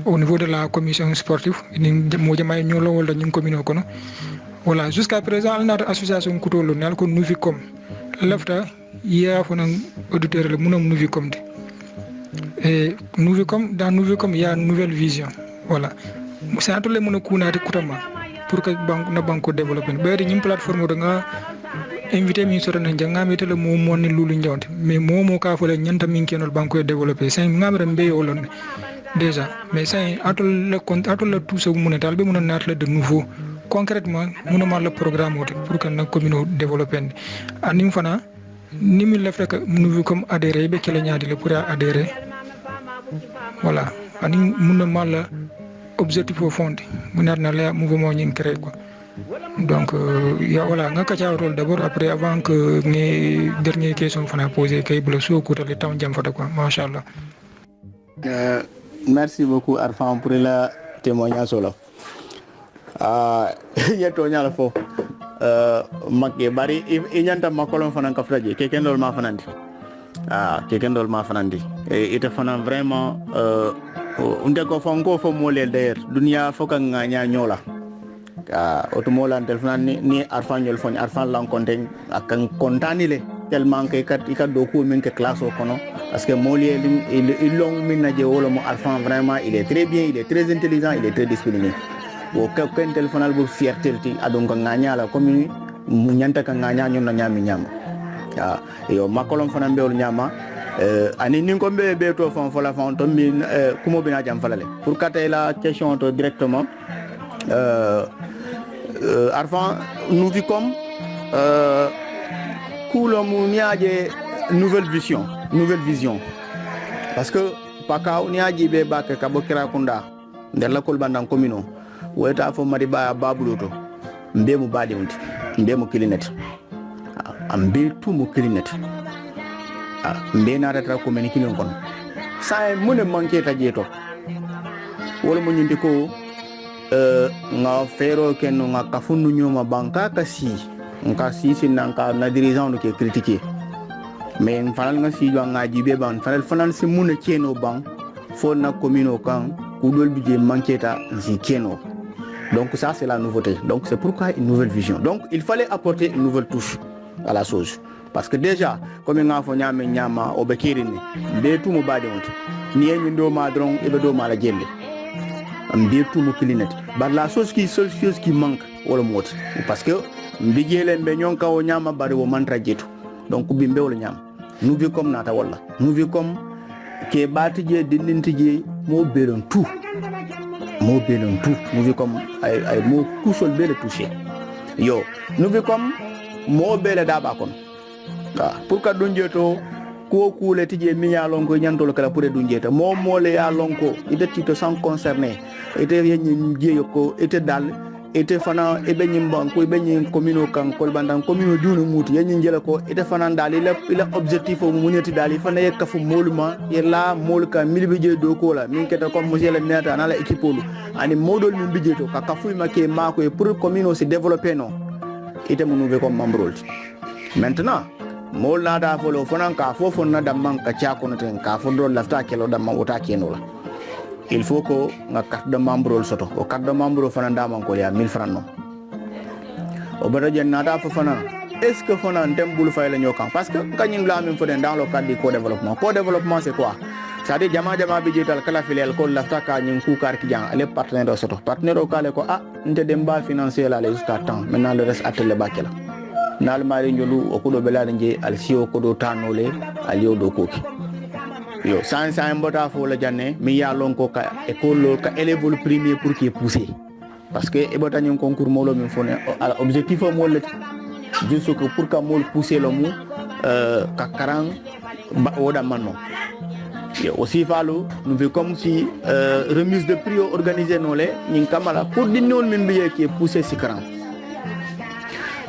au niveau de la commission sportive ni mo jamaay ñolo wala ñu commune ko no voilà jusqu'à présent notre association kutolo nal ko Nuvicom lafta ya fona auditeur le munam Nuvicom de et Nuvicom dans Nuvicom il y a une nouvelle vision voilà c'est entre les mona kunati kutama pour que banque développer bayri ñim plateforme de nga invité mi soro na janga mi tele mo monni lulu njawte mais momo ka fole ñanta min kenol banque développer c'est ngamre mbey olon déjà mais c'est entre le tout ce monétal be mona natle de nouveau concrètement nous avons le programme pour que la commune développe. Anim fana ni mi lefre que nous comme adhérer be kele ñaadi le pour adhérer. Voilà, anim nous avons l'objectif au fond. Nous avons le mouvement ñin créé quoi. Donc voilà, nga ka rôle d'abord après avant que les dernières questions fana poser kay bu so ko le temps jam fata quoi. Machallah. Merci beaucoup Arfan pour le témoignage là. Yeto nyala fo makke bari inyanta makolon fanan kafraje kekendol ma fanandi kekendol ma fanandi e ita fanan vraiment unde ko fonko fo molel der dunya foka nganya nyola auto molan tel fanan ni arfan nyol fon arfan lan konten akan kontani le tellement que kat do ko min ke classe o kono parce que moliel il long min na je wolo mo arfan vraiment il est très bien il est très intelligent il est très discipliné wo ka ken téléphonal bu fierté ti adon ko nganya la commune mu nyanta ka nganya ñun na ñami ñam yo makolon fana mbewul ñama ani ni ko be to fon fola fon to min kumo bina jam falale pour kater la question to directement Arfan Nuvicom kulo mu niaje nouvelle vision parce que paka niaji be bak ka bokira kunda nder la Kolbandan commune o woyta fo mari babulo to mbemu baade wonti mbemu kilinete am be tumo kilinete mbe natata commune kilin kon sa mune manke ta jeeto wala mo nyindi ko nga fero ken nga kafunu nyoma banka kasi nga sisi nanka na dirigeant ke critiquer mais fanal nga si nga jibe ban fanal si mune keno ban fo na commune kan kudol budget manqueta si keno. Donc ça c'est la nouveauté. Donc c'est pourquoi une nouvelle vision. Donc il fallait apporter une nouvelle touche à la chose parce que déjà comme nga fo nyama nyama obekirini be tout mo bade wonti ni en ndo ma dron e be do mala jelle be tout mo kilinete ba la seule chose qui manque wala moti parce que mbijele be nyonka o nyama bare wo mantra jetu donc bimbe wala nyama nous vi comme nata wala nous vi comme ke batije dindintije mo belon tout nous vi comme ay mo kusol bele touché yo nous vi comme mo bele daba kon pour ka dunjeto ko kule tije miya lonko nyantolo kala pour dunjeta mo le ya lonko ite tito sans concerné ite yenyi jeyo ko ite dal ite fana e be nyimban ko be nyin commune kan Kolbandan commune dunu muti yenyi jela ko ite fana dal ila objectif o muneti dal fana yekka fu moluma yella molka milbije do ko la min keta comme monsieur le maire ana la équipe lu ani modol min bijeto ka kafu make mako e pour commune se développer non ite munu be comme membre maintenant mol nada folo fonan ka fofon na damman ka ciakono ten ka fodro lafta kelo damman wota kenola il faut que nga carte de membre soto o carte de membre fana ndaman ko ya 1000 francs non o bada jen nada fo fana est ce que fana ndem bul fay la ñokan parce que kanyim la min foden dans le cadre du co-développement c'est quoi ça dit jama bi jital kala filial ko lafta ka ñin ku kar ki jang ale partenaire soto partenaire o kale ko nte dem ba financer la jusqu'à temps maintenant le reste atelier bakela nal mari njolu o ko do belade nje al siyo ko do tanole al yo do koki yo san mbota fo la janne mi ya lon ko ka école ka élève le premier pour qui pousser parce que e bota ñon concours molo min fone objectif o mo lati juste que pour ka mol pousser lo mu ka karang woda manno yo aussi falo nous fait comme si remise de prix organisé nolé ñing kamala pour di non min biye qui pousser si karang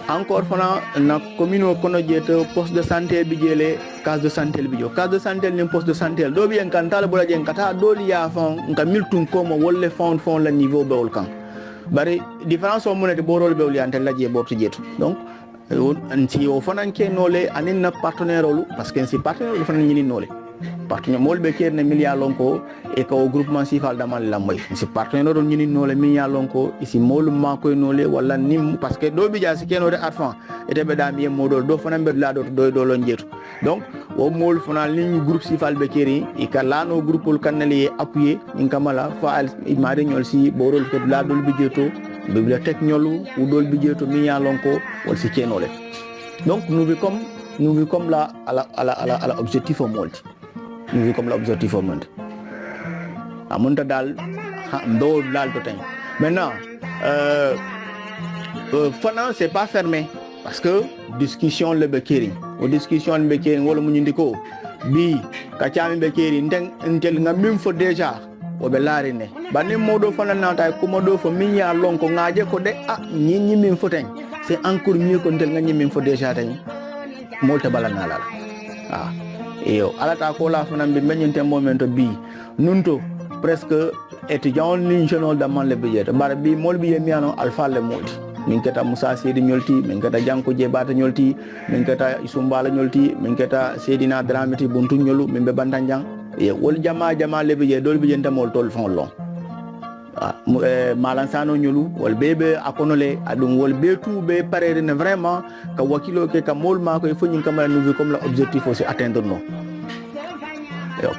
encore fana na commune kono jeto poste de santé bi jele case de santé bi jo case de santé ni poste de santé do bi en kan tala bola jen kata do li ya fon nka miltun ko mo wolle fon la niveau bewol kan bari différence o monete borol bewli antel la je borto jeto donc anti o fana ke nole anin na partenaire olu parce que si partenaire olu fana ñini nole partenaire mol be kerne milliard lonko e ko groupement sifal damal lamay si partenaire do ñini nole milliard lonko isi mol ma koy nole wala nim parce que do bi ja si keno de arfan ete be dam yem modol do fana mbed la do lo njeetu donc o mol fana ligne groupe sifal be keri e kalano groupe ol kanali appuyer in kamala fa al imade ñol si borol ke la dol bi jeeto bibliothèque ñolu ou dol bi jeeto milliard lonko wal si kenole donc nous vi comme la à la objectif au monde nous vi comme l'objectif au monde amunta dal ndo dal to tay maintenant fana c'est pas fermé parce que discussion le bekeri o discussion le bekeri wala mu ñindiko bi ka ciami bekeri ntel nga mim fo déjà o be laari ne banni modo fana nata ko modo fo minya lonko ngaaje ko de ñi min fo tan c'est encore mieux que ntel nga ñi min fo déjà tan molta balana la iyo alata ko la fana be meññente momento bi nunto presque étudiant ni jeune da man le budget bar bi mol bi yemiano alfa le modi min keta Moussa Seydi ñolti min keta Janko Jebata ñolti min keta Isumbala ñolti min keta Seydina Dramati buntu ñolu min be bantanjang e wol jama le budget dol bi jenta mol tol fon long malansano ñolu wol bebe akonole adum wol be tout be parere ne vraiment ka wakilo ke ka mol ma ko fo ñin kamala nous comme l'objectif aussi atteindre non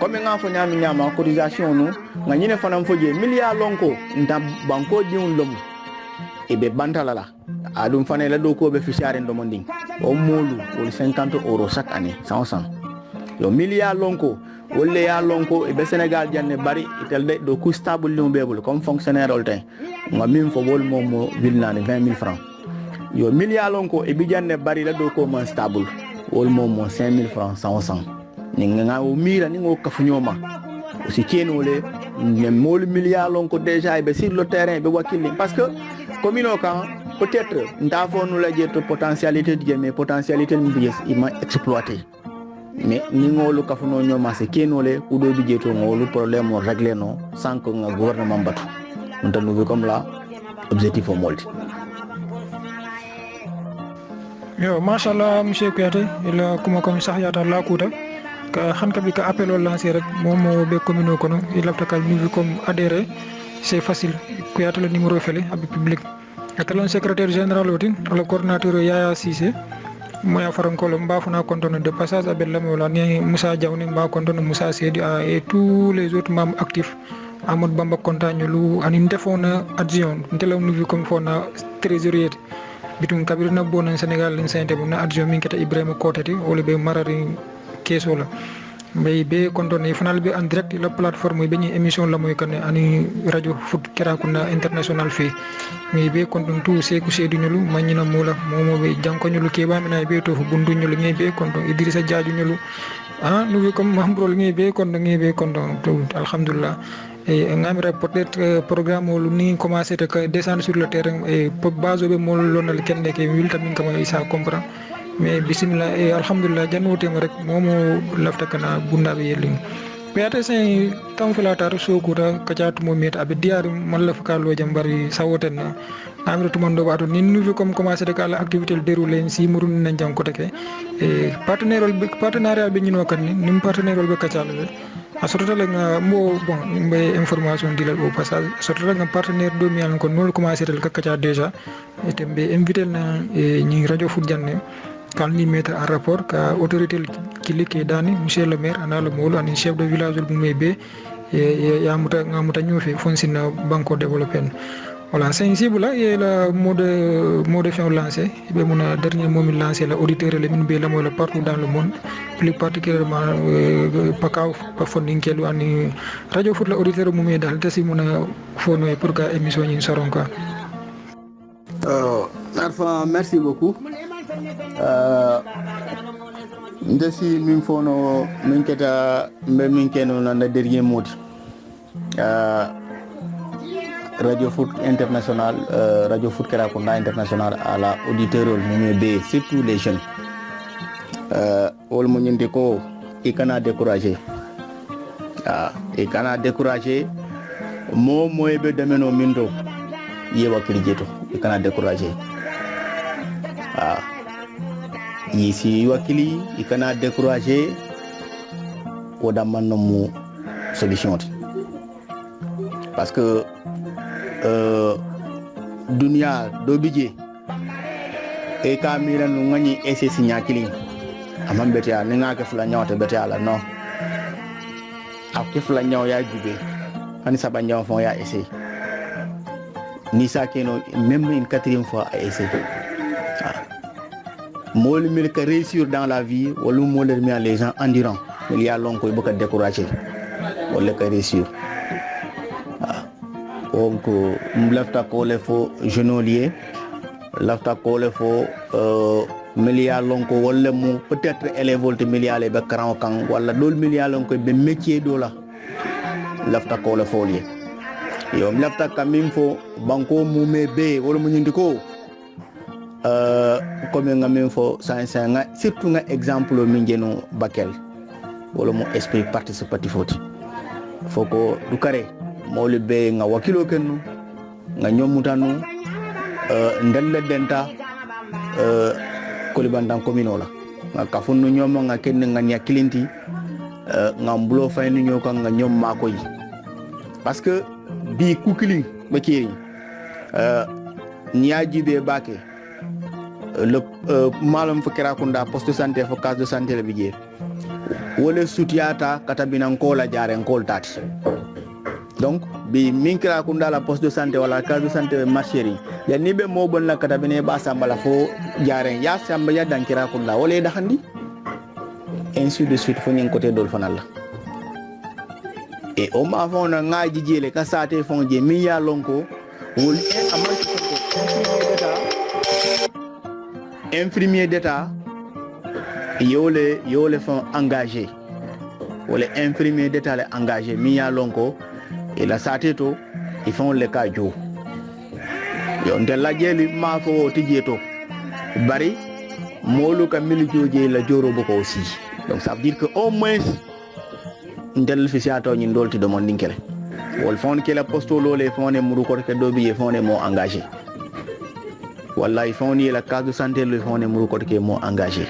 comme nga fo ñama cotisation no nga ñine fanam fo je milliard lonko nta banko diun lom e be bantalala adum fanela do ko be fichare ndo monding o molu wol 50 € chaque année 100 yo milliard lonko wolle ya lonko e be Sénégal janne bari itel de do ku stable li bebul comme fonctionnaire ol tay nga min fo wol mom vilnane 20000 francs yo milliard lonko e bi janne bari la do ko man stable wol mom 5000 francs 100 ni nga o mira ni ngo kafu ñoma aussi kenole mais mol milliard lon ko déjà be sur le terrain be wakili parce que commune kan peut-être nda fo nous la jetto potentialité di mais potentialité ni il m'a exploité mais ni ngolu kafuno nyoma se kenole kudo bi jeto ngolu problème o régler non sans que nga gouvernement batu on ta nous comme là objectif au moldi yo machallah monsieur Kouyaté ila kuma comme sax yata la kuta ka xanka bi ka appel o lancer rek momo be commune kono il lafta kal niveau comme adhérer c'est facile Kouyaté le numéro fele abi public atalon secrétaire général otin le coordinateur Yaya Cissé moya farankolo mbafuna kontono de passage abel lamola ni Moussa Diawni mba kontono Moussa Sedi et tous les autres membres actifs Amadou Bamba kontagnolu ani ndefona adjoint ntelam niveau comme fona trésorier bitum kabirna bonan Sénégal lin sante na adjoint min keta Ibrahima Kotati wala be marari keso la mais be kontono fanal be en direct la plateforme be ni émission la moy kan ani radio foot Kerakunda international fi mais be konton tout Sekou Seydou ñulu mañina mula momo be janko ñulu keba mina be to bundu ñulu ngi be konton Idrissa Diadio ñulu nous comme membre ngi be konton to alhamdulillah et ngamira peut-être programme lu ni commencé te descendre sur le terrain et base be mo lonal kende ke wilta min kama isa comprend mais bismillah et alhamdulillah jannote mo rek momo lafta kana bunda be yeling Kouyaté sen tam filata sokura kacatu mo met abe diaru man la fakalo jambari sawoten na amira tumando bato ni nouveau comme commencé de kala activité déroulé si murun na jang ko teke et partenariat be ñino kan ni nim partenaire be kacalo be asotota la nga mo bon mbe information dilal au passage asotota nga partenaire do mi an ko non commencé tel kacha déjà et mbe invité na ñi radio foot janne kan ni mettre en rapport ka autorité qui liké dani monsieur le maire ana le molo ani chef de village bu mebe ya muta nga muta ñofi fonsina banco développer voilà sensible là et le mot de fin lancé be mona dernier mot mi lancé la auditeur le min be la mo partout dans le monde plus particulièrement pakaw pa fonding kelu ani radio foot la auditeur mu me dal tasi mona fono pour ka émission ñi soron quoi Arfan merci beaucoup ndesi min fono min keta mbe min keno na dernier mot radio foot international radio foot Kerakunda international à la auditeur mu be surtout les jeunes wol mo ñindi ko ikana décourager ikana décourager mo moybe demeno mindo yewa kirjeto ikana décourager yisi wakili ikana décourager o damman mu solution parce que dunia do bije e ka mira no ngani ese sinya kili amam betia ni ngaka fula nyawta betia la non ak fula nyaw ya jube ani saba nyaw fon ya essayer ni sa keno même une quatrième fois à essayer mol mil ka réussir dans la vie wala mol les gens endurant il y a long ko beaucoup décourager wala ka réussir donc lafta ko le fo genolier lafta ko le fo milliard long ko wala mu peut-être élève milliard le be cran kan wala dol milliard long ko be métier do la lafta ko le fo lié yo lafta kamim fo banko mu me be wala mu ñindi ko comme nga même fo science nga surtout nga exemple mi ngeno bakel wala mu esprit participatif foko du kare mawle be nga wakilo kennu nga nyomutanu ndelle denta kolibandan komino la nga kafunu nyoma nga kenn nga nya kilinti nga mbulo faynu nyoka nga nyom mako yi parce que bi kukiling ba kiri niaji be bake le malam fa Kerakunda poste de santé fo case de santé la bije wala sutiata katabina nkola jare nkol tati donc bi min Kerakunda la poste de santé wala case de santé marcheri ya ni be mo bon la katabine ba sambala fo jare ya samba ya dan Kerakunda wala da handi ainsi de suite fo nyen côté dol fanal et o ma fon na ngaji jele ka sate fon je mi ya lonko wol infirmier d'état yole font engagé wala infirmier d'état les engagé mi ya lonko et la sateto ils font le cas jo yo ndella jeli ma fo tijeto bari molu ka mili joje la joro boko aussi donc ça veut dire que au moins ndel fi siato ñi ndolti do mon dinkele wol fon ke la posto lolé fone muru ko ke do biye fone mo engagé wallahi fone la case de santé le fone muru ko ke mo engagé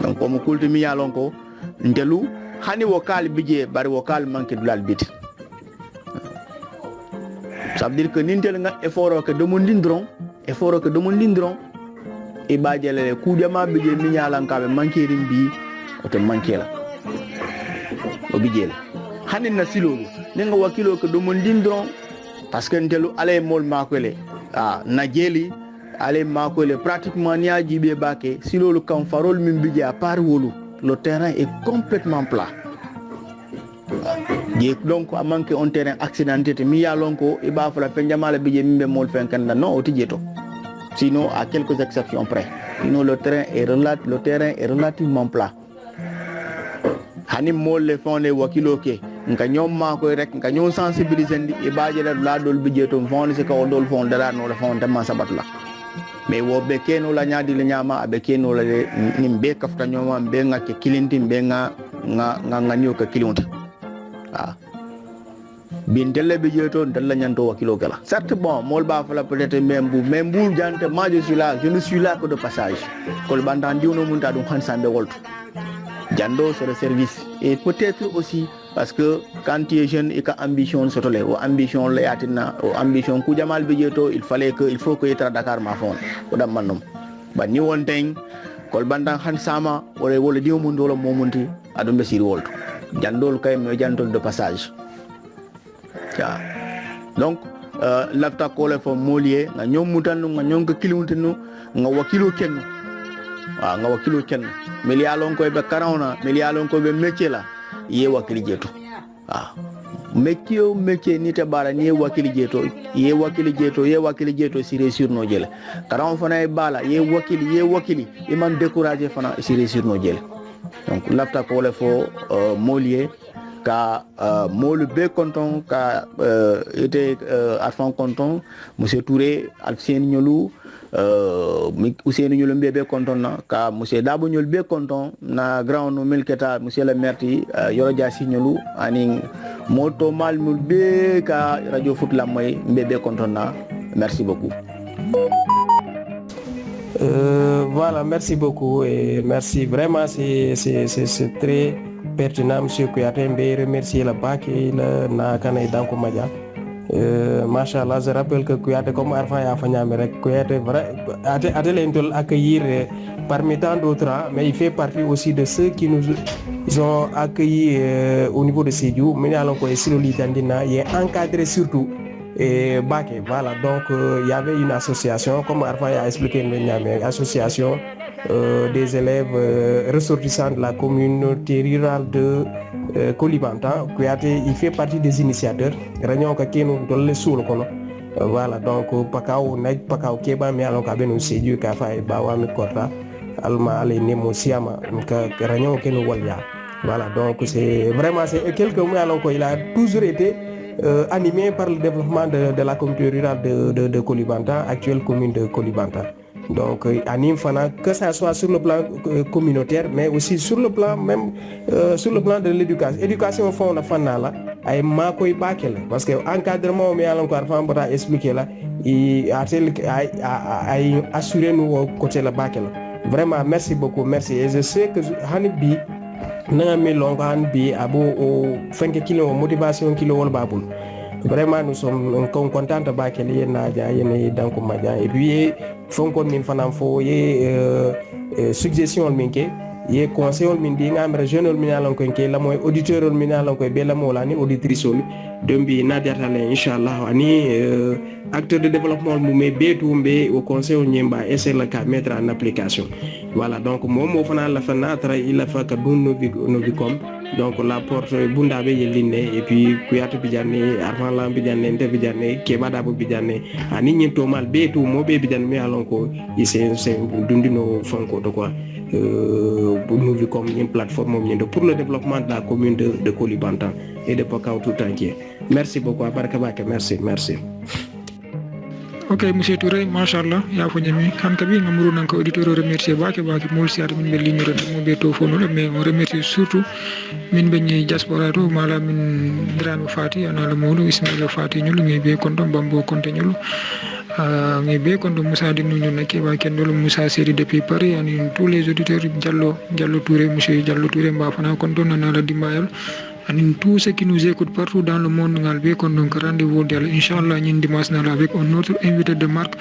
donc comme kulti mi yalon ko ndelu hani wokal bije bari wokal manke dulal biti ça veut dire que nintel nga effort que de mon lindron e bajele ku jama bije mi yalan ka be manke rimbi o te manke la o bijele hanin na silolu nenga wakilo que de mon lindron parce que ndelu ale mol makole na jeli ale makole pratiquement nya jibe bake silolu kam farol min bije à part wolu le terrain est complètement plat donc a manqué un terrain accidenté mi yalon ko e ba fala penjamala bije mimbe mol fenkanda non o tijeto sinon à quelques exceptions près sinon le terrain est relativement plat hani mol le fondé wakilo ke nka ñom ma koy rek nka ñoo sensibiliser ndi e baaje la dol bijeto fondé se ko dol fond dara no le fond tellement sabat la mais wo be keno la nyaadi le nyama abe keno la ni mbe kafta ñoma mbe ngake kilinti mbe nga ñoo ka kilinti bindelle bijeto dalla nyanto wakilo kala certes bon mol ba fala peut-être même bu jante moi je ne suis là que de passage kol bandan diwno munta dum hansambe wolto jando sur le service et peut-être aussi parce que quand tu es jeune et que ambition sotole o ambition le yatina o ambition ku jamal bijeto il faut que yetra Dakar ma fon o dam mannom ba ni won ten kol bandan hansama wala diw mun dolo momunti adum be sir wolto jandol kay me jantol de passage donc lafta kole fo molie nga ñom mutanu nga ñon ko kiluntinu nga wakilo kenn milialon ko be karawna milialon ko be métier la ye wakili jeto métier ni te bara ni wakili jeto siré sur no jele karaw fana e bala ye wakili e man décourager fana siré sur no jele donc lafta kole fo molie ka molu be content ka était arfan content monsieur Touré Alfien Nyolu Ousseynou Nyolu be content na ka monsieur Dabo Nyolu be content na grand no milketa monsieur le maire Yoro Diassi Nyolu ani moto mal mul be ka radio foot la moy be content na merci beaucoup. Voilà, merci beaucoup et merci vraiment c'est très pertinent monsieur Kouyaté mbe remercier la BAC et le na kanay danko madia machallah je rappelle que Kouyaté comme arfa ya fanyame rek Kouyaté vrai atele intol accueillir parmi tant d'autres mais il fait partie aussi de ceux qui nous ont accueillis au niveau de Sédhiou mais alon ko siloli tandina est encadré surtout et BAC voilà donc il y avait une association comme arfa a expliqué le association des élèves ressortissants de la communauté rurale de Koulibantang. Kouyaté, il fait partie des initiateurs. Réunion ka kenu dolle sul kono. Voilà donc pakao nek pakao keba mi alon ka benu Sédhiou ka fa bawa mi korta alma ale nemo siama ka réunion kenu walya. Voilà donc c'est vraiment c'est quelqu'un mi alon ko il a toujours été animé par le développement de la communauté rurale de Koulibantang, actuelle commune de Koulibantang. Donc anime fana que ça soit sur le plan communautaire mais aussi sur le plan même sur le plan de l'éducation fond na fana la ay makoy bakel parce que encadrement mais alon ko arfam bota expliquer la et ay assurer nous côté la bakel vraiment merci beaucoup merci et je sais que hanibi na mi longo hanbi abo o 5 kilo motivation kilo wol babul. Vraiment nous sommes contents de bakel yena yene danko madia et puis fonkon min fanam fo ye suggestion minke ye conseil min di ngamre jeune min alon ko ke la moy auditeur min alon ko be la molani auditrice ol dembi nadiata le inchallah ani acteur de développement mu me betu mbe au conseil nyemba essayer la ka mettre en application voilà donc momo fana la fana tra il a fa ka dun no bi comme donc la porte bundaɓe yellinne et puis Kouyatou Bidjane Armand Bidjane Nte Bidjane Keba Dabo Bidjane ani ñin tomal ɓe to moɓe Bidjane mi alon ko c'est dundino fonko to quoi nous vu comme une plateforme pour le développement de la commune de Koulibantang et de Pakao tout entier. Merci beaucoup, Abarkabake, merci. Ok, monsieur Touré, machallah, ya fo nyami kan kabi ngamuru nan ko auditeur remercier bake mol siata min be ligne de mo be to fono mais on remercie surtout min be ñi diaspora to mala min drame fati ana la mawlu ismaila fati ñul ngi be konto bambo konto ñul ngi be konto Moussa di ñu nak ba ken do Moussa Seri depuis Paris ani tous les auditeurs Diallo Touré monsieur Diallo Touré mba fana konto na la dimbayal ani tous ceux qui nous écoutent partout dans le monde ngal be kon donc rendez-vous del inchallah ñin dimanche na avec un autre invité de marque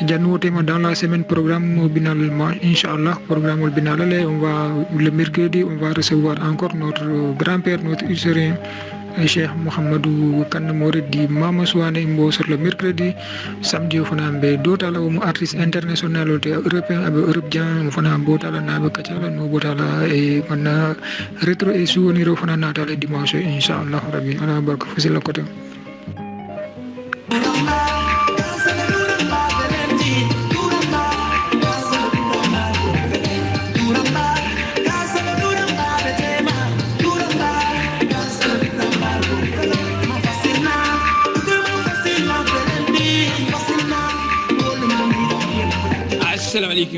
janno tema dans la semaine programme binal inchallah programme binal on va le mercredi on va recevoir encore notre grand-père notre historien Cheikh Mohamedou Kane Moridi Mama Souane Mbo sur le mercredi samedi fana be dotala mo artiste international européen abe européen fana botala nabe kacala no botala e mana retro et souvenir fana natale dimanche inchallah rabbi ana barka fasila côté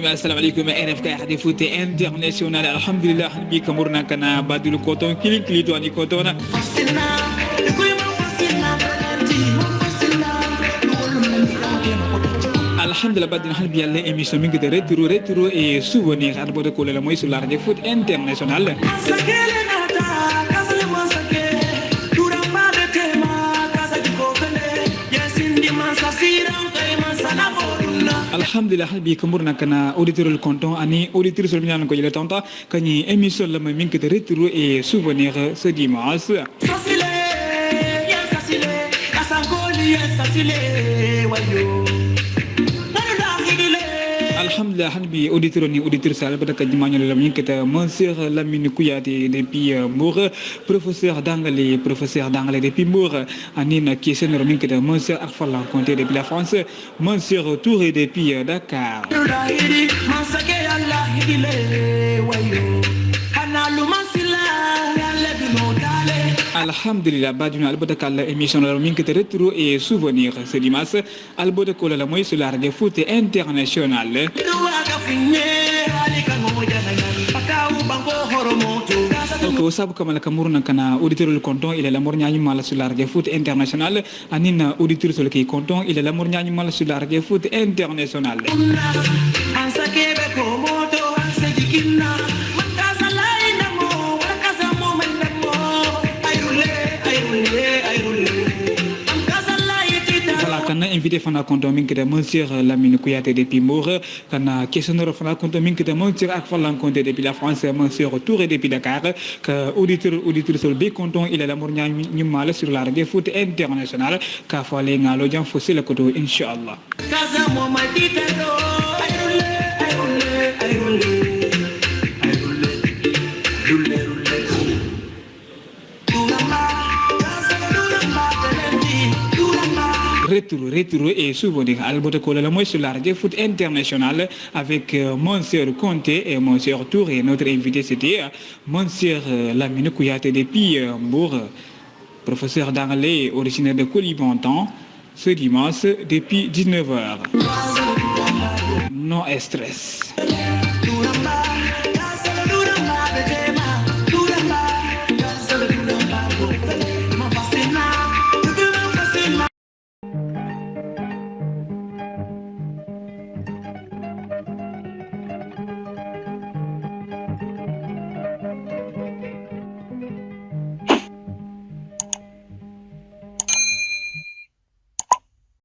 السلام عليكم RFK Radio Foot International alhamdulillah bi kamurna kana badul koton kili to ani kotona alhamdulillah badina halbi yalla émission mi ngi de retro et souvenir arbo de ko la moy sur la Radio Foot International alhamdulillah bi kamurna kana auditeur le content ani auditeur sur ñaan ko jël tanta kani émission la mi ngi de retro et souvenir ce dimanche alhamdulillah hanbi auditeur ni auditeur sal ba ka dimanche la mi ngi monsieur Lamine Kouyaté depuis Mbour professeur d'anglais depuis Mbour anina qui est mi ngi monsieur Arfala Conté depuis la France monsieur Touré depuis Dakar alhamdulillah baduna albada kala émission la mi ngi retro et souvenir ce dimanche albada ko la moy sur la Radio Foot International ko sabu kamala kamurna kana auditeur le content il est la morñañu mala sur la Radio Foot International anina auditeur sur le qui content il est la morñañu mala sur la Radio Foot International kana invité fana konto min kede monsieur Lamine Kouyaté depuis Mbour kana questionnaire fana konto min kede monsieur Arfala Conté depuis la France monsieur Touré depuis Dakar que auditeur sur be konto il est la morña ñumala sur la Radio Foot International ka fale ngalo jam fo sele koto inshallah Retour et souvenir Albert Kola moi sur la Radio Foot International avec monsieur Conté et monsieur Touré. Notre invité c'était monsieur Lamine Kouyaté depuis Mbour, professeur d'anglais originaire de Koulibantang, ce dimanche depuis 19h. Non stress.